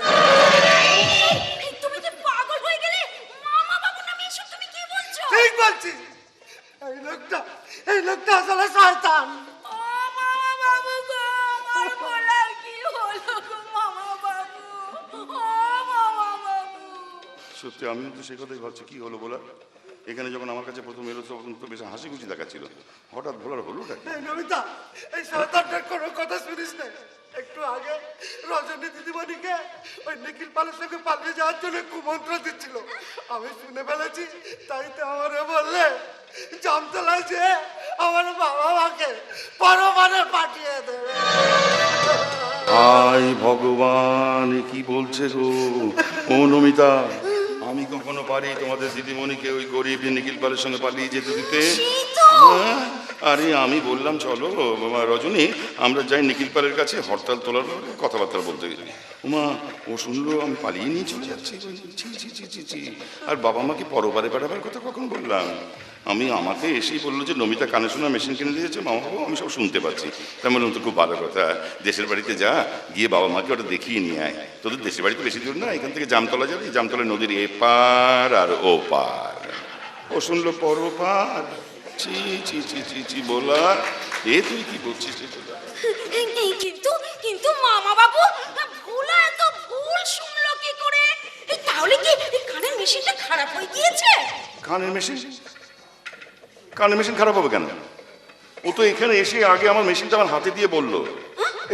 এই, তুমি কি পাগল হয়ে গেলে? মামা বাবু নামে এসব তুমি কি বলছো? ঠিক বলছি। এই লোকটা আসলে শয়তান। ও মামা বাবু গো, আমার ভোলার কি হলো গো মামা বাবু? ও মামা বাবু। সত্যি আমিও তো সেই কথাই ভাবছি, কি হলো বলার? এখানে যখন আমার কাছে প্রথম এলো তখন তো বেশ হাসি খুশি দেখাচ্ছিল, হঠাৎ ভোলার হলোটা কি? এই নমিতা, এই শয়তানটার কোনো কথা শুনিস না। একটু আগে রজনী দিদিমণিকে ওই নিখিল পালের সঙ্গে পালিয়ে যাওয়ার জন্য কুমন্ত্র দিচ্ছিল। আমি শুনে ফেলেছি, তাই তো আমারে বললে জামতলায় যে আমার বাবা মাকে পরমানে পাঠিয়ে দেবে। হায় ভগবান, এ কি বলছে গো? ও নমিতা, আমি কখনো পারি তোমাদের দিদিমণিকে ওই গরিব নিখিল পালের সঙ্গে পালিয়ে যেতে দিতে? হ্যাঁ? আরে আমি বললাম চলো রজনী আমরা যাই নিখিল পালের কাছে, হরতাল তোলার কথাবার্তা বলতে গেছি। উমা ও শুনলো আমি পালিয়ে নিয়ে চলে যাচ্ছি। ছি ছি ছি ছি ছি। আর বাবা মাকে পরবারে বেড়াবার কথা কখন বললাম? আমাকে এসেই বললো যে নমিতা কানে শোনা মেশিন কিনে দিয়েছে মামা বাবু, আমি সব শুনতে পাচ্ছি। তাই বললাম তো খুব ভালো কথা, দেশের বাড়িতে যা, গিয়ে বাবা মাকে ওটা দেখিয়ে নিয়ে আয়। তোদের দেশের বাড়িতে বেশি দূর না, এখান থেকে জামতলা যাবে, জামতলা নদীর এপার আর ও পার। ও শুনলো পরপার। ছি ছি ছি ছি ছি বলা, এ তুই কি বলছিস? কিন্তু মামা বাবু, ভোলা এত ভুল শুনলো কি করে? তাহলে কি কানের মেশিনটা খারাপ হয়ে গিয়েছে? কানের মেশিন খারাপ হবে কেন? ও তো এখানে এসে আগে আমার মেশিনটা আমার হাতে দিয়ে বললো,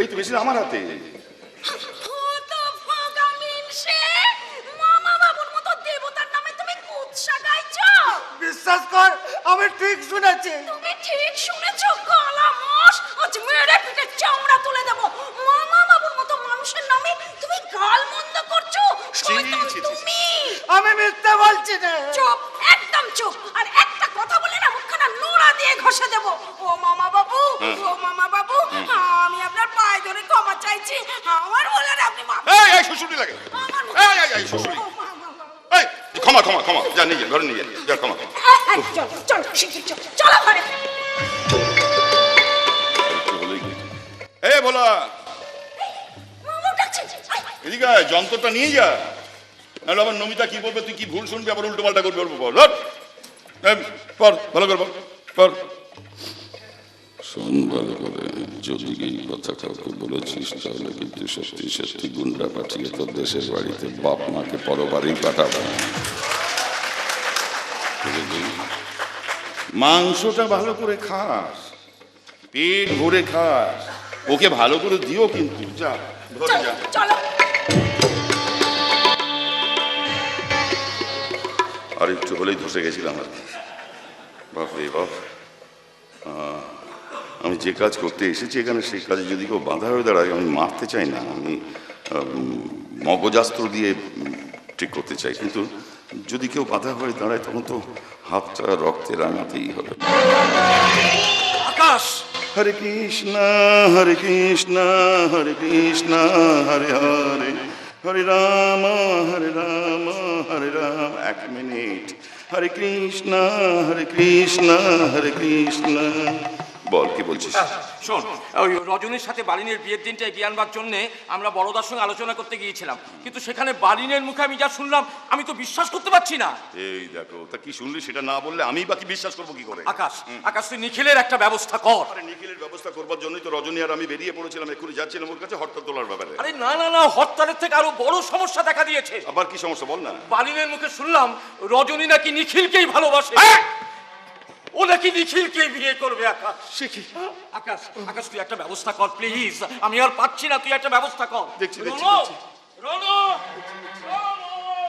এই তো মেশিন আমার হাতে। মামা বাবুর মতো দেবতার নামে তুমি কুৎসা গাইছো? বিশ্বাস কর, আমি ঠিক শুনেছি। তুমি ঠিক শুনেছো কালা মোষ, আজ মেরে পিঠে চামড়া তুলে দেবো। মামা বাবুর মতো মানুষের নামে তুমি গালমন্দ করছো। শয়তান তুমি। আমি মিথ্যে বলছি না। চুপ, একদম চুপ। আর একটা কথা বলে না মুখখানা নোড়া দিয়ে ঘষে দেবো। ও মামা বাবু, ও মামা বাবু, আমি আপনার পায়ে ধরে ক্ষমা চাইছি। আমার বলার আপনি মাফ। এই শ্বশুরি লাগে, আমার এই শ্বশুরি, এই ক্ষমা ক্ষমা ক্ষমা, যা নিয়ে যা, ঘরে নিয়ে যা, ক্ষমা। চল চলো ঘরে। এ ভোলা, মামা ডাকছে। এদিকে আয়, যন্ত্রটা নিয়ে যা, নাহলে আমার নমিতা কি বলবে, তুই কি ভুল শুনবি, আবার উল্টো পাল্টা করবি। বল পর, ভালো করে বল, পর। শোন ভালো করে, যদি এই কথা কাউকে বলেছিস তাহলে কিন্তু সত্যি সত্যি গুন্ডা পাঠিয়ে তোর দেশের বাড়িতে বাপ মাকে পরবারেই পাঠাবো। মাংসটা ভালো করে খাস, পেট ভরে খাস, ওকে ভালো করে দিও কিন্তু। যা ঘরে যা। চলো। আর একটু হলেই ধসে গেছিলাম আর কি। বাপরে বাপ, আমি যে কাজ করতে এসেছি এখানে সেই কাজে যদি কেউ বাধা হয়ে দাঁড়ায়, আমি মারতে চাই না, আমি মগজাস্ত্র দিয়ে ঠিক করতে চাই। কিন্তু যদি কেউ বাধা হয়ে দাঁড়ায় তখন তো হাতটা রক্তে রাঙাতেই হবে। আকাশ, হরে কৃষ্ণ হরে কৃষ্ণ হরে কৃষ্ণ হরে হরে, হরে রাম হরে রাম হরে রাম। এক মিনিট, হরে কৃষ্ণ হরে কৃষ্ণ হরে কৃষ্ণ। বল, কি বলছিস? শোন, ওই রজনীর সাথে বালিনের বিয়ের দিনটা এগিয়ে আনবার জন্য আমরা বড়দার সঙ্গে আলোচনা করতে গিয়েছিলাম, কিন্তু সেখানে বালিনের মুখে আমি যা শুনলাম আমি তো বিশ্বাস করতে পারছি না। এই দেখো, তা কি শুনলি সেটা না বললে আমি বাকি বিশ্বাস করবো কি করে? আকাশ, আকাশ তুই নিখিলের একটা ব্যবস্থা কর। আরে নিখিলের ব্যবস্থা করবার জন্যই তো রজনী আর আমি বেরিয়ে পড়েছিলাম, এক্ষুনি যাচ্ছিলাম ওর কাছে হরতাল তোলার ব্যাপারে। আরে না না না, হরতালের থেকে আরো বড় সমস্যা দেখা দিয়েছে। আবার কি সমস্যা বল না? বালিনের মুখে শুনলাম রজনী নাকি নিখিলকেই ভালোবাসে। ও নাকি নিখিলকে বিয়ে করবে। আকাশ, আকাশ, আকাশ তুই একটা ব্যবস্থা কর প্লিজ, আমি আর পাচ্ছি না, তুই একটা ব্যবস্থা কর। দেখছি দেখছি রনো, দেখছি। রনো,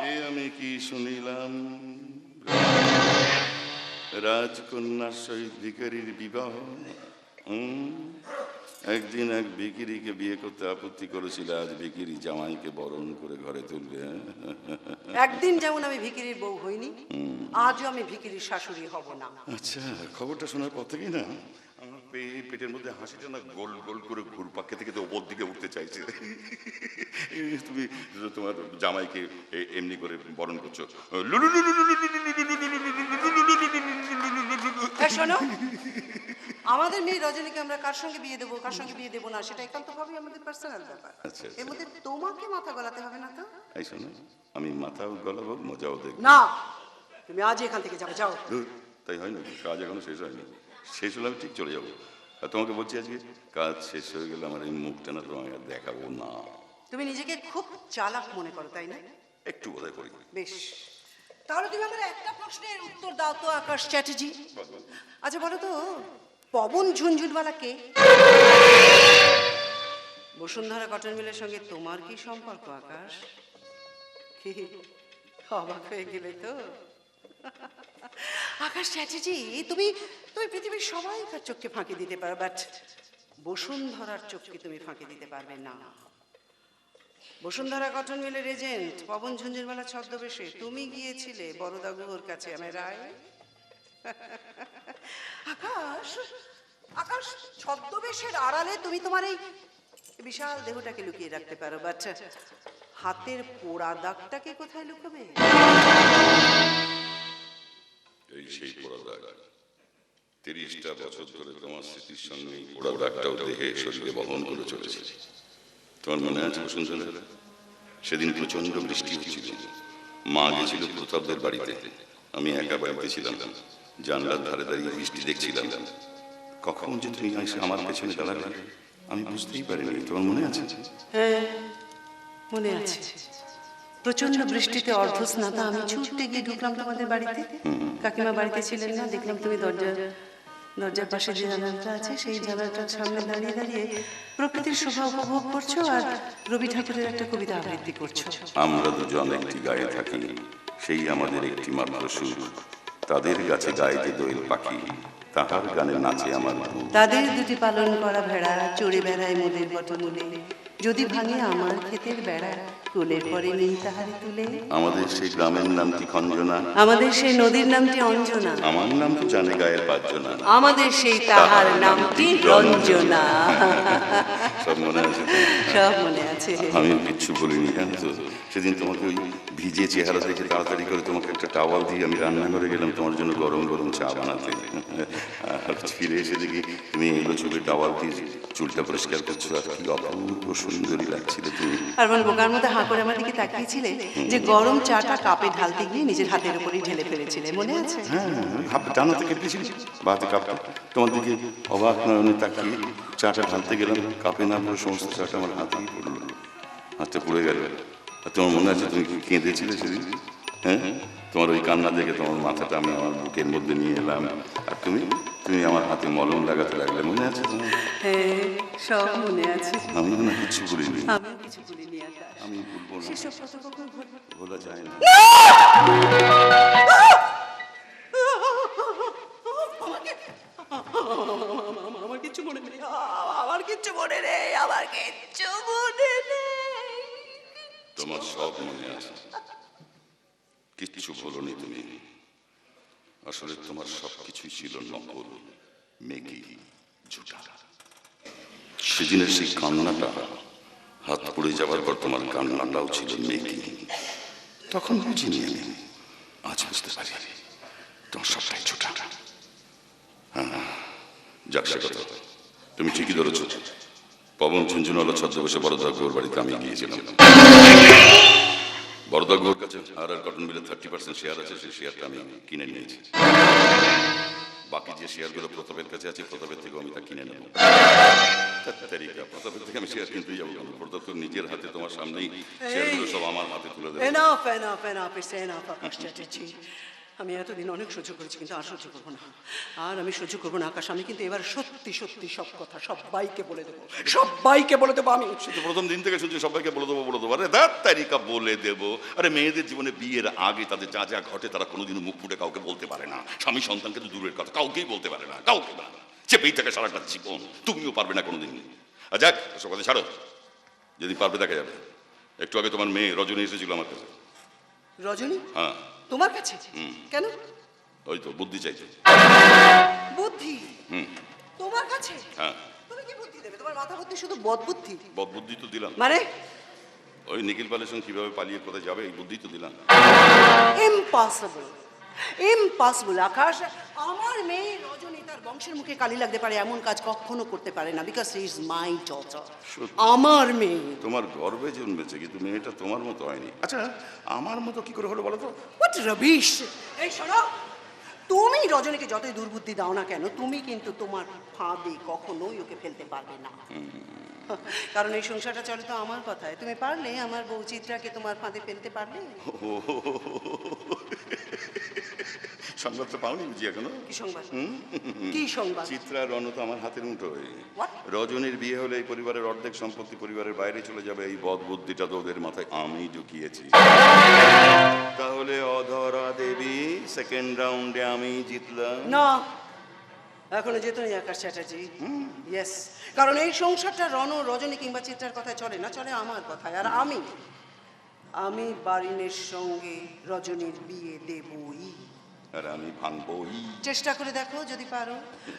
এ আমি কি শুনিলাম, রাজকন্যার সহিত ভিখারির বিবাহ। একদিন এক ভিখিরিকে বিয়ে করতে আপত্তি করেছিল, আজ ভিখিরি জামাইকে বরণ করে ঘরে তুলবে। একদিন যেমন আমি ভিখিরির বউ হইনি, আজও আমি ভিখিরির শাশুড়ি হব না। আচ্ছা, খবরটা শোনার পর থেকেই না আমার পেট পেটের মধ্যে হাসিটা না গোল গোল করে ঘুরপাকে থেকে তো ওপর দিকে উঠতে চাইছে। তুমি তোমার জামাইকে এমনি করে বরণ করছো, এই শোনো, আমাদের মেয়ে রজনীকে আমরা কার সঙ্গে বিয়ে দেবো কার সঙ্গে বিয়ে দেবো না সেটা একান্তভাবেই আমাদের পার্সোনাল ব্যাপার। আচ্ছা, আচ্ছা। এর মধ্যে তোমাকে মাথা গলাতে হবে না তো। এই শোনো, আমি মাথাও গলাবো, মজাও দেখবো। না, তুমি আজই এখান থেকে যাবে, যাও। ধুর, তাই হয় না, কাজ এখনো শেষ হয়নি। শেষ হলে আমি ঠিক চলে যাবো। আর তোমাকে বলছি আজকে কাজ শেষ হয়ে গেলে আমার এই মুখটা না তোমাকে আর দেখাবো না। তুমি নিজেকে খুব চালাক মনে করো, তাই না? একটু বোধহয় করি। বেশ, তাহলে তুমি আমার একটা প্রশ্নের উত্তর দাও তো আকাশ চ্যাটার্জি। আচ্ছা বলো তো, পবন ঝুনঝুনওয়ালা কে? বসুন্ধরা কটন মিলের সঙ্গে তোমার কি সম্পর্ক আকাশ? কি অবাক হয়ে গেলে তো? আকাশ চ্যাটার্জি, তুমি তুমি পৃথিবীর সবাইকার চোখকে ফাঁকি দিতে পারো, বাট বসুন্ধরার চোখকে তুমি ফাঁকি দিতে পারবে না। বসুন্ধরা কটন মিলের এজেন্ট পবন ঝুনঝুনওয়ালা ছদ্মবেশে তুমি গিয়েছিলে বড়দা গুহর কাছে, আমি রায়? আকাশ, আকাশ, ছদ্মবেশের আড়ালে তুমি তোমার এই বিশাল দেহটাকে লুকিয়ে রাখতে পারো, বাট হাতের পোড়া দাগটাকে কোথায় লুকাবে? এই সেই পোড়া দাগ। 30টা বছর ধরে তোমার স্মৃতির সঙ্গে এই পোড়া দাগটাও দেহে শরীরে বহন করে চলেছে। তোমার মনে আছে বসুন্ধরা, সেদিন প্রচন্ড বৃষ্টি হচ্ছিল, মা গেছিল প্রতাপদের বাড়িতে, আমি একা বাড়িতে ছিলাম, জানলার ধারে দাঁড়িয়ে বৃষ্টি দেখছিলাম। কখন যে তুমি এসে আমার পেছনে দাঁড়ালে আমি বুঝতেই পারিনি। তোমার মনে আছে? হ্যাঁ, মনে আছে। প্রচন্ড বৃষ্টিতে অর্ধস্নাতা আমি ছুটতে গিয়ে ঢুকলাম তোমাদের বাড়িতে। কাকিমা বাড়িতে ছিলেন না, দেখলাম তুমি দরজার পাশে যে জানালাটা আছে সেই জানালাটার সামনে দাঁড়িয়ে দাঁড়িয়ে প্রকৃতির শোভা উপভোগ করছো আর রবি ঠাকুরের একটা কবিতা আবৃত্তি করছো। আমরা দুজন একটি গায়ে থাকি, সেই আমাদের একটি মাত্র সুখ। তাদের গাছে গায়ে যে দোয়েল পাখি, তাহার গানে নাচে আমার বুক। তাদের দুটি পালন করা ভেড়া চড়ে বেড়ায় মোদের বটমূলে, যদি ভাঙে আমার ক্ষেতের বেড়া, কোলের পরে নেই তাহারে তুলে। আমাদের সেই গ্রামের নামটি খঞ্জনা, আমাদের সেই নদীর নামটি অঞ্জনা, আমার নাম তো জানে গায়ের পাঁচজনা, আমাদের সেই তাহার নামটি রঞ্জনা। সব মনে আছে তো? সব মনে আছে। আমি কিচ্ছু বলিনি, জানো তো? সেদিন তোমাকে ওই ভিজে চেহারা দেখে তাড়াতাড়ি করে তোমাকে একটা টাওয়াল দিয়ে আমি রান্নাঘরে গেলাম তোমার জন্য গরম গরম চা বানাতে। আর ফিরে এসে দেখি তুমি এগুলো চুলে টাওয়াল দিয়ে চুলটা পরিষ্কার করছো, আর কি অপূর্ব সুন্দরী লাগছিল তুমি। আর মানে বোকার মধ্যে হাঁ করে আমার দিকে তাকিয়েছিলে যে গরম চাটা কাপে ঢালতে গিয়ে নিজের হাতের উপরেই ঢেলে ফেলেছিলে, মনে আছে? হ্যাঁ, হাতে ডানাতে কেটেছিল বাতে কাপটা, তোমার দিকে অবাক নয়নে তাকিয়ে চাটা ঢালতে গেলাম, কাপে না পড়ে সমস্ত চাটা আমার হাতেই পড়লো, হাতে পড়ে গেল। আর তোমার মনে আছে তুমি কেঁদেছিলে সেদিন? হ্যাঁ, তোমার ওই কান্না দেখে তোমার মাথাটা আমি আমার বুকের মধ্যে নিয়ে এলাম, আর তুমি আমার হাতে মলম লাগাতে লাগলে, মনে আছে? হ্যাঁ, সব মনে আছে। আমি না কিছু বলিনি, আমিও কিছু বলিনি আকাশ। আমি বলবো না, সেসব কথা কখন বলা যায় না। আমার কিচ্ছু মনে নেই, আমার কিচ্ছু মনে নেই, আমার কিচ্ছু মনে নেই। তোমার সব মনে আছে, কিচ্ছু বলোনি তুমি। আসলে তোমার সব কিছুই ছিল নকল, মেকি, ঝুটা। সেদিনের সেই কান্নাটা, হাত পড়ে যাবার পর তোমার কান্নাটাও ছিল মেকি। তখন বুঝিনি আমি, আজ বুঝতে পারি তোমার সবটাই ঝুটা। হ্যাঁ, যাক সে কথা, তুমি ঠিকই ধরেছ। পবন ঝুনঝুনওয়ালা ছদ্মবেশে বড়দা গুহর বাড়িতে আমি গিয়েছিলাম। বড়দা গুহর কাছে আর কটন মিলে 30% শেয়ার আছে, সেই শেয়ারটা আমি কিনে নিয়েছি। বাকি যে শেয়ারগুলো প্রতাপের কাছে আছে, প্রতাপের থেকেও আমি তা কিনে নেব। প্রতাপের থেকে আমি শেয়ার কিনতে যাবো, প্রতাপ তো নিজের হাতে তোমার সামনেই শেয়ারগুলো সব আমার হাতে তুলে দেবে। Enough enough enough it's enough Akash Chatterjee. আমি এতদিন অনেক সহ্য করেছি, কিন্তু আর সহ্য করবো না, আর আমি সহ্য করবো না আকাশ। আমি কিন্তু এবার সত্যি সত্যি সব কথা সবাইকে বলে দেবো, সবাইকে বলে দেবো আমি। শুধু প্রথম দিন থেকে শুনছি সবাইকে বলে দেবো বলে দেবো। আরে দাঁত তারিকা বলে দেবো। আরে মেয়েদের জীবনে বিয়ের আগে তাদের যা যা ঘটে তারা কোনোদিনও মুখ ফুটে কাউকে বলতে পারে না। স্বামী সন্তানকে তো দূরের কথা, কাউকেই বলতে পারে না, কাউকে না, চেপেই থাকে সারাটা জীবন। তুমিও পারবে না কোনোদিন। আর যাক, সব কথা ছাড়ো, যদি পারবে দেখা যাবে। একটু আগে তোমার মেয়ে রজনী এসেছিল আমার কাছে। রজনী? হ্যাঁ। তোমার কাছে? কেন? ওই তো বুদ্ধি চাইছে। বুদ্ধি? তোমার কাছে হ্যাঁ তুমি কি বুদ্ধি দেবে? তোমার মাথা বুদ্ধি শুধু বদ বুদ্ধি। বুদ্ধি তো দিলাম, মানে ওই নিখিল পালের সঙ্গে কিভাবে পালিয়ে কোথায় যাবে এই বুদ্ধি তো দিলাম। ইম্পসিবল, ইম্পসিবল আকাশ। আমার মেয়ে রজনী তার বংশের মুখে কালি লাগতে পারে এমন কাজ কখনো করতে পারে না, because she is my daughter. সত্যি? আমার মেয়ে। তোমার গর্বে জন্মেছে কিন্তু মেয়েটা তোমার মতো হয়নি। আচ্ছা আমার মতো কি করে হলো বলো তো? What rubbish! এই শোনো, তুমি রজনীকে যতই দুর্বুদ্ধি দাও না কেন, তুমি কিন্তু তোমার ফাঁদে কখনোই ওকে ফেলতে পারবে না। কারণ এই সংসারটা চলে তো আমার কথায়। তুমি পারলে আমার বউ চিত্রাকে তোমার ফাঁদে ফেলতে পারলে? সংবাদটা পাওনি বুঝি এখনো? কি সংবাদ? কি সংবাদ? চিত্রা রণ তো আমার হাতের মুঠোয়। What? রজনীর বিয়ে হলে এই পরিবারের অর্ধেক সম্পত্তি পরিবারের বাইরে চলে যাবে, এই বদ বুদ্ধিটা তো ওদের মাথায় আমি ঢুকিয়েছি। তাহলে অধরা দেবী সেকেন্ড রাউন্ডে আমি জিতলাম। না, এখনো যেত না আকাশ চ্যাটার্জি। ইয়েস, কারণ এই সংসারটা রণ, রজনী কিংবা চিত্রার কথায় চলে না, চলে আমার কথায়। আর আমি বারিনের সঙ্গে রজনীর বিয়ে দেবই। আর আমি ভাঙবই। চেষ্টা করে দেখো যদি পারো।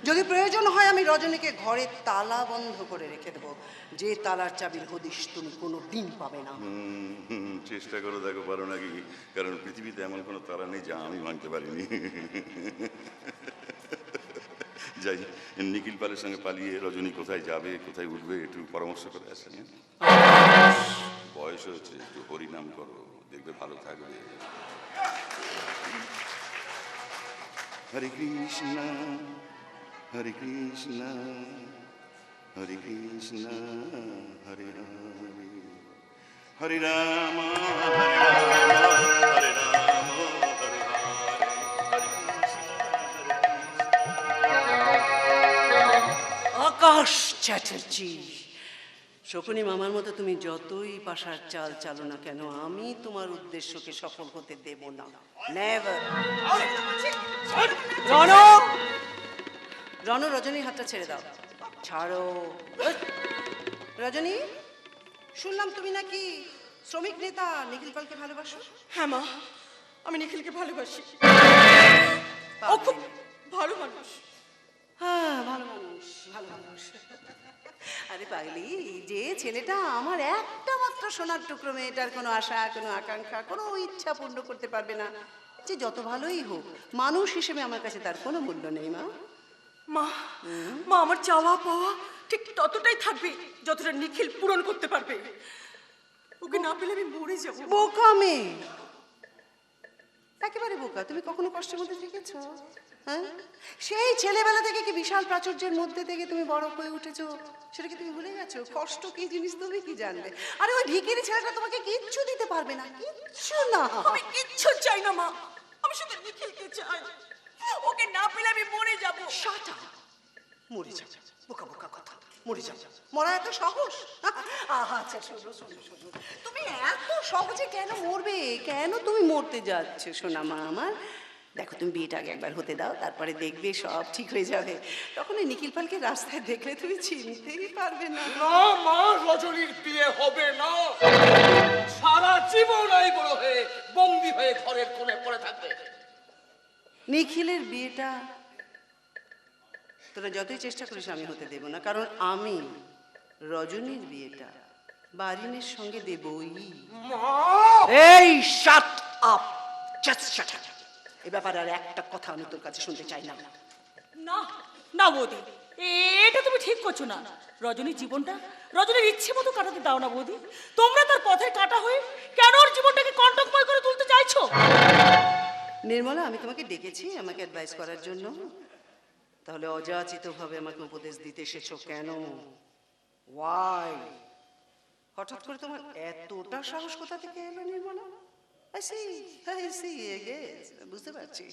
যদি প্রয়োজন হয় আমি রজনীকে ঘরে তালা বন্ধ করে রেখে দেবো, যে তালার চাবির হদিশ তুমি কোনো দিন পাবে না। চেষ্টা করে দেখো পারো নাকি, কারণ পৃথিবীতে এমন কোনো তারা নেই যা আমি ভাঙতে পারিনি। যাই, নিখিল পালের সঙ্গে পালিয়ে রজনী কোথায় যাবে কোথায় উঠবে একটু পরামর্শ করে আসেন। বয়স হচ্ছে, একটু হরিনাম করো, দেখবে ভালো থাকবে। হরে কৃষ্ণ হরে কৃষ্ণ হরে কৃষ্ণ হরে হরে হরে রাম হরে রাম হরে রাম হরে আকাশ চ্যাটার্জি, শকুনি মামার মতো তুমি যতই পাশার চাল চালো না কেন, আমি তোমার উদ্দেশ্যকে সফল হতে দেব না। নেভার। রণ, রণ, রজনীর হাতটা ছেড়ে দাও। ছাড়ো। রজনী, শুনলাম তুমি নাকি শ্রমিক নেতা নিখিল পালকে ভালোবাসো? হ্যাঁ মা, আমি নিখিলকে ভালোবাসি। ও খুব ভালো মানুষ। হ্যাঁ, ভালো মানুষ, ভালো মানুষ। আরে পাগলি, যে ছেলেটা আমার একটা মাত্র সোনার টুকরো মেয়েটার কোনো আশা, কোনো আকাঙ্ক্ষা, কোনো ইচ্ছা পূর্ণ করতে পারবে না, যে যত ভালোই হোক মানুষ হিসেবে আমার কাছে তার কোনো মূল্য নেই। মা, মা, মা, আমার চাওয়া পাওয়া ঠিক ততটাই থাকবে যতটা নিখিল পূরণ করতে পারবে। ওকে না পেলে আমি মরে যাব। বোকা মেয়ে, একেবারে বোকা। তুমি কখনো কষ্টের মধ্যে থেকেছো? হ্যাঁ, সেই ছেলেবেলা থেকে কি বিশাল প্রাচুর্যের মধ্যে থেকে তুমি বড় হয়ে উঠেছো, সেটা কি তুমি ভুলে গেছো? কষ্ট কি জিনিস তুমি কি জানবে? আরে ওই ভিখিরি ছেলেটা তোমাকে কিচ্ছু দিতে পারবে না, কিচ্ছু না। আমি কিচ্ছু চাই না মা, আমি শুধু নিখিলকে চাই। ওকে না পেলে আমি মরে যাব। Shut up. মরে যাও, বোকা বোকা কথা। মরে যাও, মরা এত সহজ? আচ্ছা শোনো শোনো শোনো, তুমি এত সহজে কেন মরবে? কেন তুমি মরতে যাচ্ছ সোনা মা আমার? দেখো, তুমি বিয়েটা আগে একবার হতে দাও, তারপরে দেখবে সব ঠিক হয়ে যাবে। তখন ওই নিখিল পালকে রাস্তায় দেখলে তুমি চিনতেই পারবে না। না মা, রজনীর বিয়ে হবে না। সারা জীবন এই বড় হয়ে বন্দি হয়ে ঘরের কোণে পড়ে থাকবে। নিখিলের বিয়েটা তোরা যতই চেষ্টা করিস আমি হতে দেব না, কারণ আমি রজনীর বিয়েটা বারিনের সঙ্গে দেবই। এই shut up, just shut up. এই ব্যাপারে আর একটা কথা আমি তোর কাছে শুনতে চাই না। না না বৌদি, এটা তুমি ঠিক করছো না। রজনীর জীবনটা রজনীর ইচ্ছে মতো কাটাতে দাও না বৌদি। তোমরা তার পথে কাটা হয়ে কেন ওর জীবনটাকে কণ্টকময় করে তুলতে চাইছো? নির্মলা, আমি তোমাকে ডেকেছি আমাকে অ্যাডভাইস করার জন্য, তাহলে অযাচিতভাবে আমাকে উপদেশ দিতে এসেছো কেন? ওয়াই? হঠাৎ করে তোমার এতটা সাহস কোথা থেকে এলো নির্মলা? I see, yes, বুঝতে পারছি।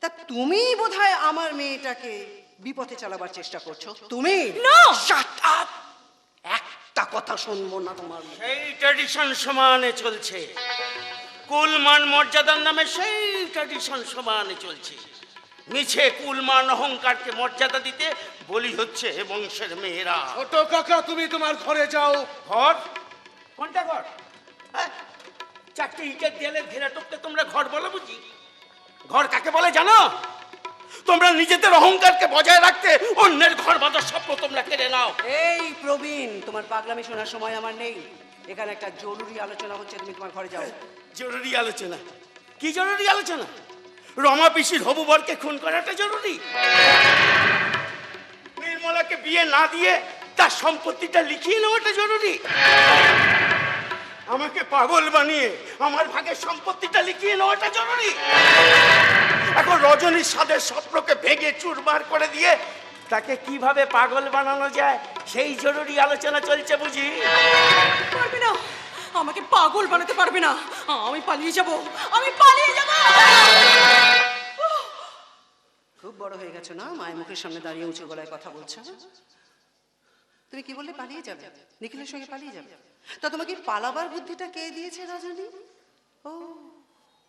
তা তুমি বোধহয় আমার মেয়েটাকে বিপথে চালাবার চেষ্টা করছো। তুমি না, শাট আপ। একটা কথা শুনবো না তোমার। সেই ট্র্যাডিশন সমানে চলছে, কুলমান মর্যাদার নামে সেই ট্র্যাডিশন সমানে চলছে। মিছে কুলমান অহংকারকে মর্যাদা দিতে বলি হচ্ছে বংশের মেয়েরা। ছোট কাকা, তুমি তোমার ঘরে যাও। ঘর? কোনটা ঘর? হ্যাঁ, চারটে ইটের দেয়ালে ঘেরা টপকে তোমরা ঘর বলো বুঝি? ঘর কাকে বলে জানো? তোমরা নিজেদের অহংকারকে বজায় রাখতে অন্যের ঘর বাঁধার স্বপ্ন তোমরা কেড়ে নাও। এই প্রবীণ, তোমার পাগলামি শোনার সময় আমার নেই। এখানে একটা জরুরি আলোচনা হচ্ছে, তুমি তোমার ঘরে যাও। জরুরি আলোচনা? কি জরুরি আলোচনা? রমা পিসির হবু বরকে খুন করাটা জরুরি? নির্মলাকে বিয়ে না দিয়ে তার সম্পত্তিটা লিখিয়ে নেওয়াটা জরুরি? আমাকে পাগল বানিয়ে আমার ভাগের সম্পত্তিটা লিখিয়ে নেওয়াটা জরুরি? এখন রজনীর সাদের স্বপ্নকে ভেঙে চুরমার করে দিয়ে তাকে কিভাবে পাগল বানানো যায় সেই জরুরি আলোচনা চলছে বুঝি? পারবে না, আমাকে পাগল বানাতে পারবে না। আমি পালিয়ে যাব, আমি পালিয়ে যাব। খুব বড় হয়ে গেছো না, মায়ের মুখের সামনে দাঁড়িয়ে উঁচু গলায় কথা বলছো। তুমি কি বললে? পালিয়ে যাবে, নিখিলের সঙ্গে পালিয়ে যাবে। তা তোমাকে পালাবার বুদ্ধিটা কে দিয়েছে রজনী? ও,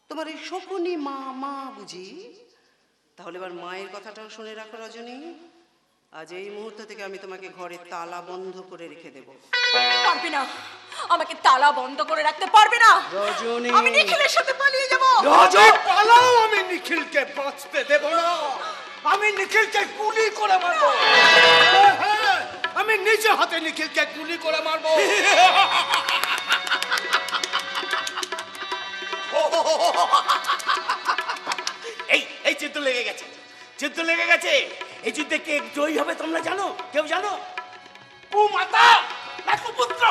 তোমার এই শকুনি মা বুঝি? তাহলে এবার মায়ের কথাটাও শুনে রাখো রজনী। আজ এই মুহূর্ত থেকে আমি তোমাকে ঘরে তালা বন্ধ করে রেখে দেব। পারবে না, আমাকে তালা বন্ধ করে রাখতে পারবে না। রজনী, আমি নিখিলের সাথে পালিয়ে যাব। পালাও, আমি নিখিলকে বাঁচতে দেব না। আমি নিখিলকে গুলি করে মারবো। হ্যাঁ, আমি নিজে হাতে নিখিলকে গুলি করে মারবো। এই যুদ্ধ লেগে গেছে, যুদ্ধ লেগে গেছে। এই যুদ্ধে কে জয়ী হবে তোমরা জানো? কেউ জানো? কুমাতা না কুপুত্র,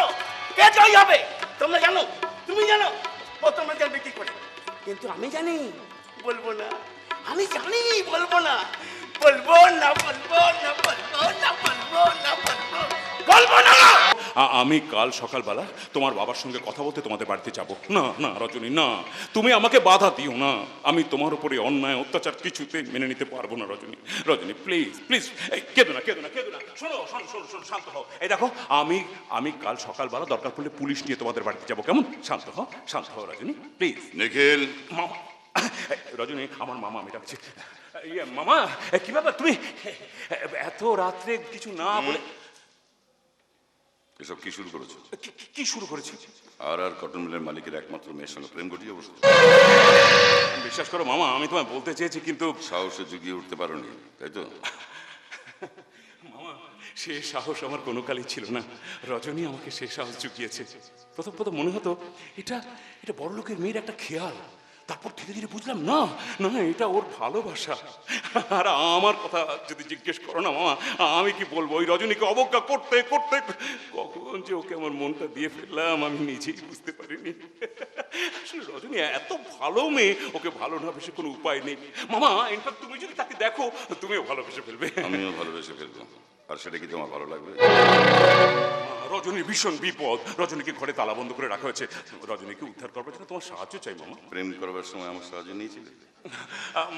কে জয়ী হবে তোমরা জানো? তুমি জানো? ও তোমরা জানবে কি করে? কিন্তু আমি জানি, বলবো না। আমি জানি, বলবো না, বলবো না, বলবো না, বলবো না, বলবো না, বলবো না। আমি কাল সকালবেলা তোমার বাবার সঙ্গে কথা বলতে তোমাদের বাড়িতে যাব। না না রজনী, না, তুমি আমাকে বাধা দিও না। আমি তোমার উপরে অন্যায় অত্যাচার কিছুতে মেনে নিতে পারবো না রজনী। রজনী প্লিজ প্লিজ, কেঁদো না, কেঁদো না, কেঁদো না। শোনো শোনো শোনো শোনো, শান্ত হও। এই দেখো, আমি কাল সকালবেলা দরকার পড়লে পুলিশ নিয়ে তোমাদের বাড়িতে যাবো, কেমন? শান্ত হও, শান্ত হও রজনী প্লিজ। নিখিল, মামা, রজনী, আমার মামা আমি ডাকছি। ইয়ে মামা, কি ব্যাপার? তুমি এত রাত্রে কিছু না বলে এসব কি শুরু করেছো? কি শুরু করেছি? আর কটন মিলের মালিকের একমাত্র মেয়ের সঙ্গে প্রেম ঘটিয়ে বসে। বিশ্বাস করো মামা, আমি তোমায় বলতে চেয়েছি কিন্তু সাহসে জুগিয়ে উঠতে পারোনি, তাই তো? মামা, সে সাহস আমার কোনো কালই ছিল না। রজনী আমাকে সে সাহস জুগিয়েছে। প্রথম প্রথম মনে হতো এটা বড় লোকের মেয়ের একটা খেয়াল। তারপর ধীরে ধীরে বুঝলাম না না, এটা ওর ভালোবাসা। আর আমার কথা যদি জিজ্ঞেস করো না মামা, আমি কি বলবো? ওই রজনীকে অবজ্ঞা করতে করতে কখন যে ওকে আমার মনটা দিয়ে ফেললাম আমি নিজেই বুঝতে পারিনি। আসলে রজনী এত ভালো মেয়ে, ওকে ভালো না বেশি কোনো উপায় নেই মামা। ইনফ্যাক্ট তুমি যদি তাকে দেখো, তুমিও ভালোবেসে ফেলবে। আমিও ভালোবেসে ফেলবো। আর সেটা কি তোমার ভালো লাগবে? রজনীর ভীষণ বিপদ। রজনীকে ঘরে তালা বন্ধ করে রাখা হয়েছে। রজনীকে উদ্ধার করবার জন্য তোমার সাহায্য চাই মামা। প্রেম করবার সময় আমার সাহায্য নিয়েছিলে?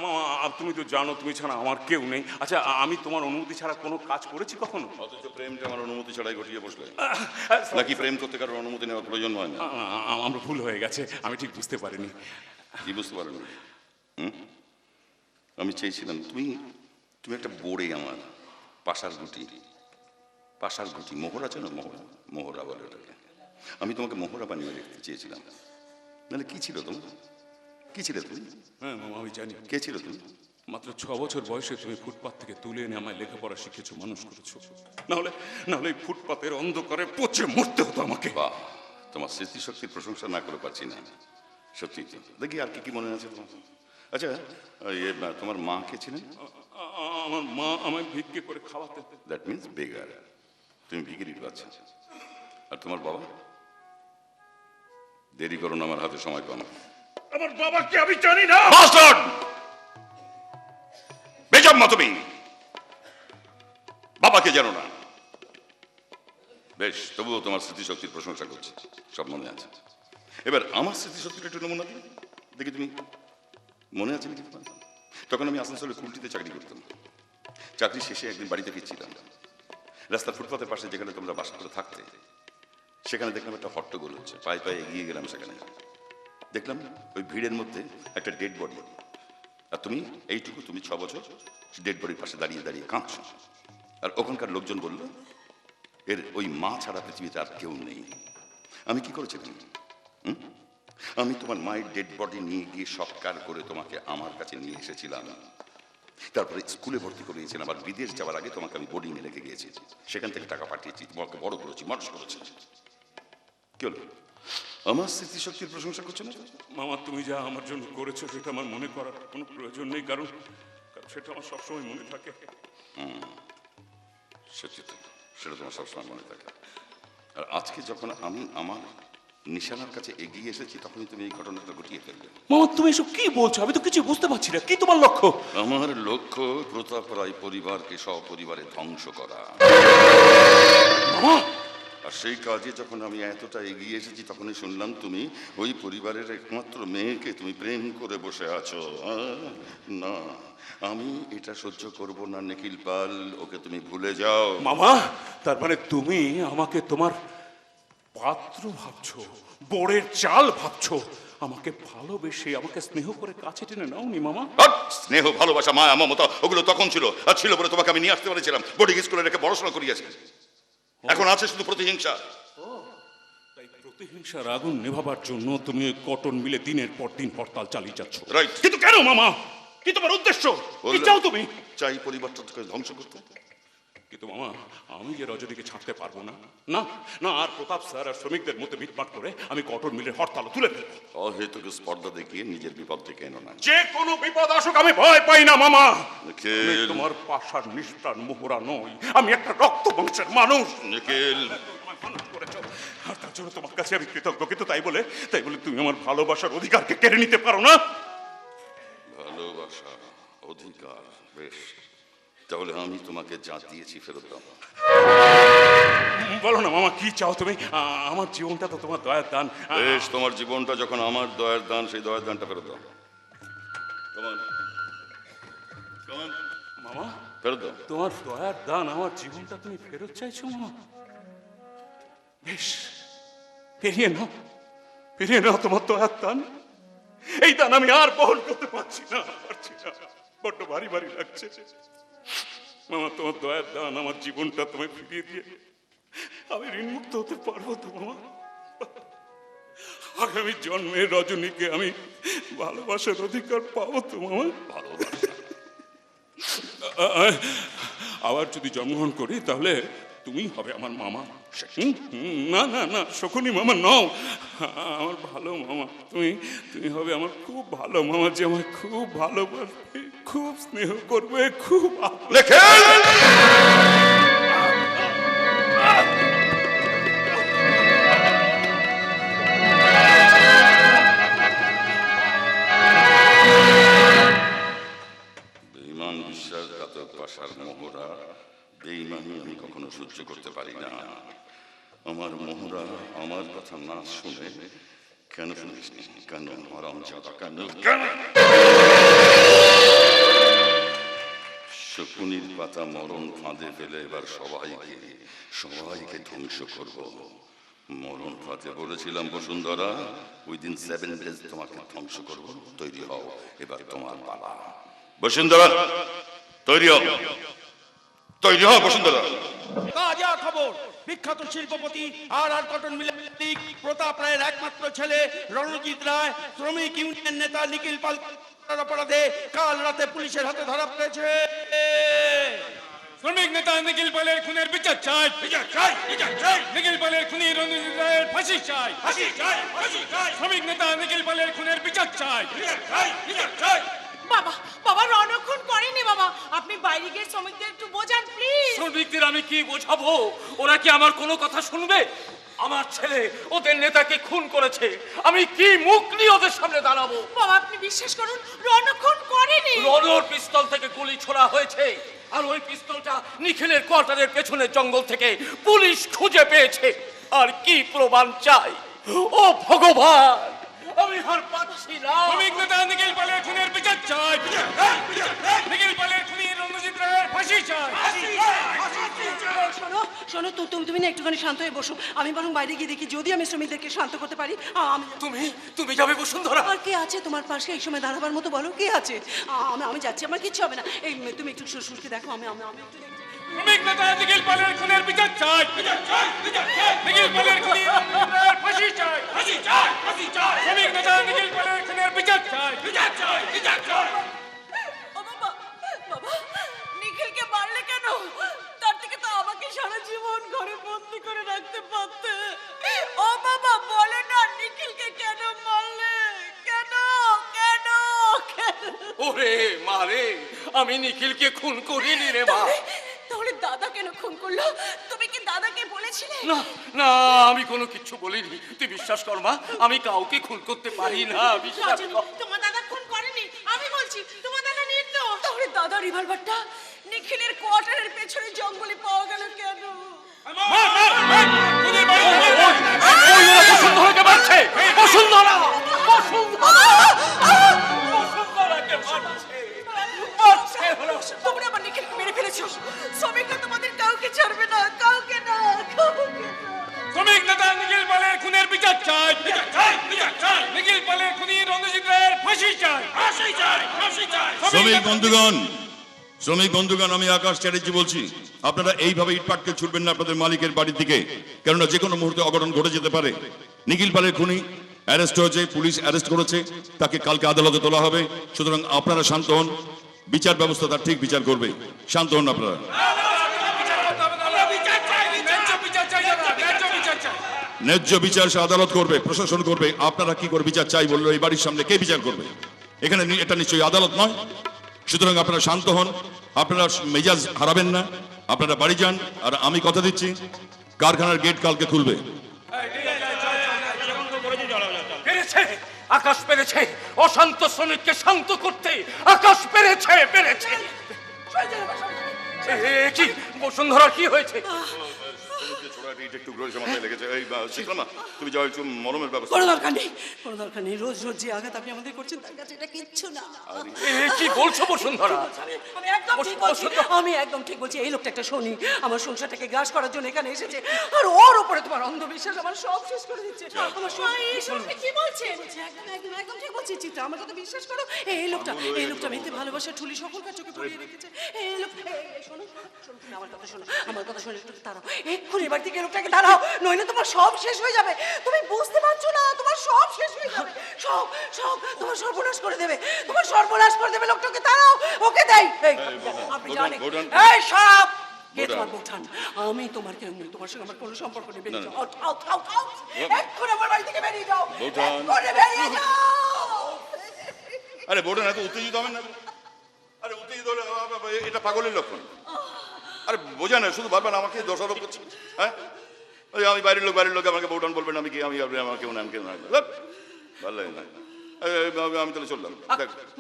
মামা, তুমি তো জানো তুমি ছাড়া আমার কেউ নেই। আচ্ছা, আমি তোমার অনুমতি ছাড়া কোনো কাজ করেছি কখনো? অথচ প্রেমটা আমার অনুমতি ছাড়াই ঘটিয়ে বসলে। নাকি প্রেম করতে কারোর অনুমতি নেওয়ার প্রয়োজন হয় না? আমার ভুল হয়ে গেছে, আমি ঠিক বুঝতে পারিনি। কি বুঝতে পারোনি? আমি চেয়েছিলাম তুমি একটা বোড়ে আমার পাশার গুটি মোহরা, চেনো? মোহরা বলে ওটাকে। আমি তোমাকে মোহরা বানিয়ে দেখতে চেয়েছিলাম। নাহলে কি ছিল তোমার? কি ছিলে তুমি? হ্যাঁ মামা, আমি জানি। কে ছিল তুমি? মাত্র 6 বছর বয়সে তুমি ফুটপাত থেকে তুলে এনে আমায় লেখাপড়া শিখেছো, মানুষ করেছো। নাহলে এই ফুটপাতের অন্ধকারে পচে মরতে হতো আমাকে। বাহ, তোমার স্মৃতিশক্তির প্রশংসা না করে পারছি না। সত্যি তো। দেখি আর কি মনে আছে তোমার? আচ্ছা, তোমার মা কে ছিলেন? আমার মা আমায় ভিক্ষে করে খাওয়াতে। That means বেগার। তুমি ভিখিরির বাচ্চা। আর তোমার বাবা? দেরি করো না, আমার হাতে সময় কম। আমার বাবাকে আমি জানি না। বেজন্মা তুমি, বাবাকে জানো না? বেশ, তবুও তোমার স্মৃতিশক্তির প্রশংসা করছি, সব মনে আছে। এবার আমার স্মৃতিশক্তির একটু নমুনা দিই, দেখি তুমি মনে আছে নাকি। তখন আমি আসানসোলের কুলটিতে চাকরি করতাম। চাকরি শেষে একদিন বাড়িতে ফিরছিলাম। রাস্তার ফুটপাতের পাশে যেখানে তোমরা বাসা করে থাকতে, সেখানে দেখলাম একটা হট্টগোল হচ্ছে। পায়ে পায়ে এগিয়ে গেলাম, সেখানে দেখলাম ওই ভিড়ের মধ্যে একটা ডেড বডি। আর তুমি 6 বছর ডেড বডির পাশে দাঁড়িয়ে দাঁড়িয়ে কাঁদছো। আর ওখানকার লোকজন বলল, এর ওই মা ছাড়া পৃথিবীতে আর কেউ নেই। আমি কি করেছিলাম? আমি তোমার মায়ের ডেড বডি নিয়ে গিয়ে সৎকার করে তোমাকে আমার কাছে নিয়ে এসেছিলাম। তারপরে স্কুলে ভর্তি করিয়েছিলাম, আবার বিদেশ যাওয়ার আগে তোমাকে আমি বোর্ডিংয়ে রেখে গিয়েছি, সেখান থেকে টাকা পাঠিয়েছি, তোমাকে বড় করেছি, মানুষ করেছি। কি হলো, আমার স্মৃতিশক্তির প্রশংসা করছো না? মামা, তুমি যা আমার জন্য করেছো সেটা আমার মনে করার কোনো প্রয়োজন নেই, কারণ সেটা আমার সবসময় মনে থাকে। সত্যি তো, সেটা তোমার সবসময় মনে থাকে। আর আজকে যখন আমি আমার নিশানার কাছে এগিয়ে এসেছি, তখনই তুমি এই ঘটনাটা ঘটিয়ে ফেললে। মামা, তুমি এসব কি বলছো? আমি তো কিছু বুঝতে পারছি না। কি তোমার লক্ষ্য? আমার লক্ষ্য প্রতাপ রায় পরিবারকে সপরিবারে ধ্বংস করা। আর সেই কাজে যখন আমি এতটা এগিয়ে এসেছি, তখনই শুনলাম তুমি ওই পরিবারের একমাত্র মেয়েকে তুমি প্রেম করে বসে আছো। না, আমি এটা সহ্য করব না নিখিল পাল, ওকে তুমি ভুলে যাও। মামা, তার মানে তুমি আমাকে তোমার পাত্র ভাবছো, বোরের চাল ভাবছো? আমাকে ভালোবেসে, আমাকে স্নেহ করে কাছে টেনে নাওনি মামা? স্নেহ, ভালোবাসা, মায়া, মমতা ওগুলো তখন ছিল, আর ছিল বলে তোমাকে আমি নিয়ে আসতে পেরেছিলাম, বোর্ডিং স্কুলে রেখে পড়াশোনা করিয়েছি। এখন আছে শুধু প্রতিহিংসা। তাই প্রতিহিংসার আগুন নেভাবার জন্য তুমি কটন মিলে দিনের পর দিন হরতাল চালিয়ে যাচ্ছ। রাইট। কিন্তু কেন মামা? কি তোমার উদ্দেশ্য? কি চাও তুমি? চাই পরিবারটাকে ধ্বংস করতে। কিন্তু মামা, আমি যে রজনীকে ছাড়তে পারবো না। না না, আর প্রতাপ স্যার আর শ্রমিকদের মধ্যে মিটমাট করে আমি কটন মিলের হরতাল তুলে ফেলবো। অহেতুক স্পর্ধা দেখিয়ে নিজের বিপদ থেকে এনো না। যে কোনো বিপদ আসুক আমি ভয় পাই না মামা। নিখিল, আমি তোমার পাশার নিষ্প্রাণ মোহরা নই, আমি একটা রক্ত বংশের মানুষ। নিখিল, আর তার জন্য তোমার কাছে আমি কৃতজ্ঞ, কিন্তু তাই বলে তুমি আমার ভালোবাসার অধিকারকে কেড়ে নিতে পারো না। ভালোবাসা, অধিকার, বেশ, তাহলে আমি তোমাকে যা দিয়েছি ফেরত দাও। বলো না মামা, কি চাও তুমি? আমার জীবনটা তো তোমার দয়ার দান। বেশ, তোমার জীবনটা যখন আমার দয়ার দান, সেই দয়ার দানটা ফেরত দাও। মামা, ফেরত দাও। তোমার দয়ার দান, আমার জীবনটা তুমি ফেরত চাইছো মামা? বেশ, ফিরিয়ে নাও তোমার দয়ার দান। এই দান আমি আর বহন করতে পারছি না। বড্ড ভারী ভারী লাগছে মামা। তোমার দয়ার দান, আমার জীবনটা তোমায় ফিরিয়ে দিয়ে আমি ঋণমুক্ত হতে পারবো তো মামা? আগামী জন্মের রজনীকে আমি ভালোবাসার অধিকার পাবো তো মামা? আবার যদি জন্মগ্রহণ করি তাহলে তুমি হবে আমার মামা। না না না, শকুনি মামা নও, আমার ভালো মামা। তুমি হবে আমার খুব ভালো মামা, যে আমায় খুব ভালোবাসবে, খুব স্নেহ করবে, খুব বেঈমান, বিশ্বাসঘাতক, পাশার মোহরা, বেঈমানি আমি কখনো সহ্য করতে পারি না। আমার মোহরা আমার কথা না শুনে কেন শুনিসনি? কেন হারামজাদা, কেন? শকুনির পাতা মরণ ফাঁদে ফেলে এবার সবাইকে ধ্বংস করব। মরণ ফাঁদে বলেছিলাম বসুন্ধরা, উইদিন 7 days তোমাকে ধ্বংস করব, তৈরি হও, এবার তোমার পালা। বসুন্ধরা, তৈরি হও, তৈরি হও বসুন্ধরা। তাজা খবর, বিখ্যাত শিল্পপতি আর কটন মিলের মালিক প্রতাপ রায়ের একমাত্র ছেলে রণজিৎ রায় শ্রমিক ইউনিয়ন নেতা নিখিল পাল অপরাধে কাল রাতে পুলিশের হাতে ধরা পড়েছে। শ্রমিক নেতা নিখিল পালের খুনের বিচার চাই, নিখিল পালের খুনি রণজিৎ রায়ের ফাঁসি চাই, শ্রমিক নেতা নিখিল পালের খুনের বিচার চাই। বাবা, বাবা রণক্ষণ করেনি বাবা, আপনি বাইরে গিয়ে শ্রমিকদের একটু বোঝান প্লিজ। শ্রমিকদের আমি কি বোঝাবো? ওরা কি আমার কোনো কথা শুনবে? আমার ছেলে ওদের নেতাকে খুন করেছে, আমি কি মুখ নিয়ে ওদের সামনে দাঁড়াবো? বাবা আপনি বিশ্বাস করুন, রণক্ষণ করেনি। রণর পিস্তল থেকে গুলি ছোড়া হয়েছে, আর ওই পিস্তলটা নিখিলের কোয়ার্টারের পেছনের জঙ্গল থেকে পুলিশ খুঁজে পেয়েছে। আর কি প্রমাণ চাই? ও ভগবান, আমি আর পাচ্ছি না। শ্রমিক নেতা নিখিল পালের খুনের বিচার চাই, নিখিল পালের খুনি রণজিৎ রায়ের ফাঁসি চাই। শোনো শোনো, তুমি না একটুখানি শান্ত হয়ে বসো, আমি বরং বাইরে গিয়ে দেখি যদি আমি শ্রমিকদেরকে শান্ত করতে পারি। তুমি যাবে বসুন্ধরা? আর কে আছে তোমার পাশে এই সময় দাঁড়াবার মতো, বলো কে আছে? আমি যাচ্ছি, আমার কিচ্ছু হবে না। এই তুমি একটু সুরকে দেখো, আমি একটু দেখছি। শ্রমিক নেতা নিখিল পালের খুনের বিচার চাই, নিখিল পালের খুনি রণজিৎ রায়ের ফাঁসি চাই, শ্রমিক নেতা নিখিল পালের খুনের বিচার চাই। ও বাবা, বন্দি করে রাখতে পারতে। ও বাবা বলো না, নিখিলকে কেন মারলে? কেন কেন কেন? ওরে মারে, আমি নিখিলকে খুন করিনি রে মা। তাহলে দাদা কেন খুন করলো? তুমি কি দাদাকে বলেছিলে? না না, আমি কোনো কিচ্ছু বলিনি। তুই বিশ্বাস কর মা, আমি কাউকে খুন করতে পারি না, বিশ্বাস কর। তোমার দাদা খুন করেনি, আমি বলছি তোমার দাদা নির্দোষ। তাহলে দাদা রিভলভারটা নিখিলের কোয়ার্টারের পেছনে জঙ্গলে পাওয়া গেল কেন? বসুন্ধরাকে মারছে, বসুন্ধরা বসুন্ধরাকে মারছে। তোমরা আমার নিখিলকে মেরে ফেলেছো। শ্রমিকরা তোমাদের কাউকে ছাড়বে না, কাউকে না, কাউকে না। শ্রমিক নেতা নিখিল পালের খুনের বিচার চাই, বিচার চাই, বিচার চাই। নিখিল পালের খুনি রণজিৎ রায়ের ফাঁসি চাই, ফাঁসি চাই, ফাঁসি চাই। শ্রমিক বন্ধুগণ, আমি আকাশ চ্যাটার্জি বলছি। আপনারা এইভাবে ইটপাটকে ছুটবেন না আপনাদের মালিকের বাড়ির দিকে, কেননা যে কোনো মুহূর্তে অঘটন ঘটে যেতে পারে। নিখিল পালের খুনি অ্যারেস্ট হয়েছে, পুলিশ অ্যারেস্ট করেছে, তাকে কালকে আদালতে তোলা হবে। সুতরাং আপনারা শান্ত হন, বিচার ব্যবস্থা তার ঠিক বিচার করবে। শান্ত হন আপনারা। ন্যায্য বিচার সে আদালত করবে, প্রশাসন করবে। আপনারা কি করে বিচার চাই বললো? এই বাড়ির সামনে কে বিচার করবে? এখানে এটা নিশ্চয়ই আদালত নয়। সুতরাং আপনারা শান্ত হন, আপনারা মেজাজ হারাবেন না, আপনারা বাড়ি যান। আর আমি কথা দিচ্ছি, কারখানার গেট কালকে খুলবে। পেরেছে, আকাশ পেরেছে অশান্ত শ্রমিককে শান্ত করতে। আকাশ পেরেছে, পেরেছে। কি বসুন্ধরা, কি হয়েছে? একটু মাথায় লেগেছে। এই শিখলাম না, তুমি যাও একটু মলমের ব্যবস্থা। কোনো দরকার নেই, কোনো দরকার নেই। রোজ রোজ যে আঘাত আপনি আমাদের করছেন তার কাছে এটা কিচ্ছু না। কি বলছো বসুন্ধরা? আমি একদম ঠিক বলছি, আমি একদম ঠিক বলছি। এই লোকটা একটা শনি, আমার সংসারটাকে গ্রাস করার জন্য এখানে এসেছে। আর ওর উপরে তোমার অন্ধবিশ্বাস আমার সব শেষ করে দিচ্ছে। আমার সব কি বলছেন? একদম একদম একদম ঠিক বলছি চিত্রা, আমার কথা বিশ্বাস করো। এই লোকটা মিথ্যে ভালোবাসা ঠুলি সকলকার চোখে পড়িয়ে রেখেছে। এই লোক, শোনো শোনো, তুমি আমার কথা শোনো, আমার কথা শোনো, একটু দাঁড়াও এক্ষুনি। এবার থেকে লোকটাকে দাঁড়াও, নইলে তোমার সব শেষ হয়ে যাবে। তুমি বুঝতে পারছো না, তোমার সব শেষ হয়ে যাবে। সব সব তোমার সর্বনাশ করে দেবে, তোমার সর্বনাশ করে দেবে। লোকটাকে দাঁড়াও, ওকে দেয়। আপনি জানেন এই সব কে তোমার বউঠান? আমি তোমার কেউ নেই, তোমার সঙ্গে আমার কোনো সম্পর্ক নেই। বেরিয়ে যাও, এক্ষুনি আমার বাড়ি থেকে বেরিয়ে যাও, এক্ষুনি বেরিয়ে যাও। আরে বউঠান এত উত্তেজিত হবেন না। আরে উত্তেজিত হলে এটা পাগলের লক্ষণ। আরে বোঝা না, শুধু বারবার আমাকে দোষারোপ করছি। হ্যাঁ, আমি বাইরের লোক আমাকে বউঠান বলবেন, আমি কি আমি আমার কেউ নাম কেউ না, ভালো লাগে না। আমি তাহলে চললাম।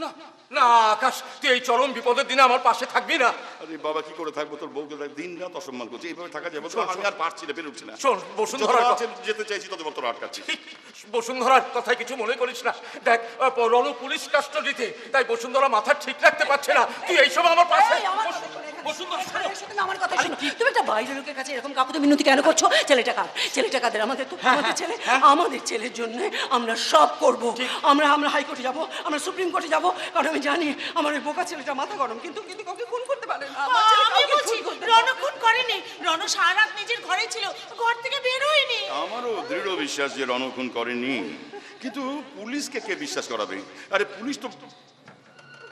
না না আকাশ, তুই এই চরম বিপদের দিনে আমার পাশে থাকবি না? আরে বাবা, কি করে থাকবো? তোর বউকে দিন রাত অসম্মান করছি, এইভাবে থাকা যাবে? আমি আর পারছি না, পেরে উঠছি না। শোন, বসুন্ধরা যেতে চাইছি তত তোর আটকাচ্ছি। বসুন্ধরার কথায় কিছু মনে করিস না। দেখ, রণ পুলিশ কাস্টডিতে, তাই বসুন্ধরা মাথা ঠিক রাখতে পারছে না। তুই এই সময় আমার পাশে। আমার কথা শোনো, তুমি একটা বাইরের লোকের কাছে এরকম কাকুতি মিনতি কেন করছো? ছেলেটা কার? ছেলেটা কাদের? আমাদের তো, আমাদের ছেলে। আমাদের ছেলের জন্য আমরা সব করব। আমরা হাইকোর্টে যাব, আমরা সুপ্রিম কোর্টে যাব, কারণ আমি জানি আমার ওই বোকা ছেলেটা মাথা গরম, কিন্তু কাউকে খুন করতে পারে না। আমি বলছি রণ খুন করেনি। রণ সারা রাত নিজের ঘরেই ছিল, ঘর থেকে বের হয়নি। আমারও দৃঢ় বিশ্বাস যে রণ খুন করেনি, কিন্তু পুলিশকে কে বিশ্বাস করাবে? আরে পুলিশ তো,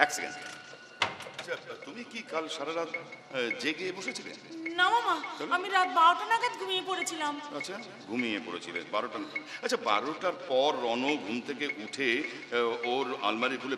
এক সেকেন্ড, তুমি কি কাল সারা রাত জেগে বসেছিলে? না মামা, আমি রাত 12টা নাগাদ ঘুমিয়ে পড়েছিলাম। আচ্ছা, ঘুমিয়ে পড়েছিলে 12টা। আচ্ছা, 12টার পর রণ ঘুম থেকে উঠে ওর আলমারি খুলে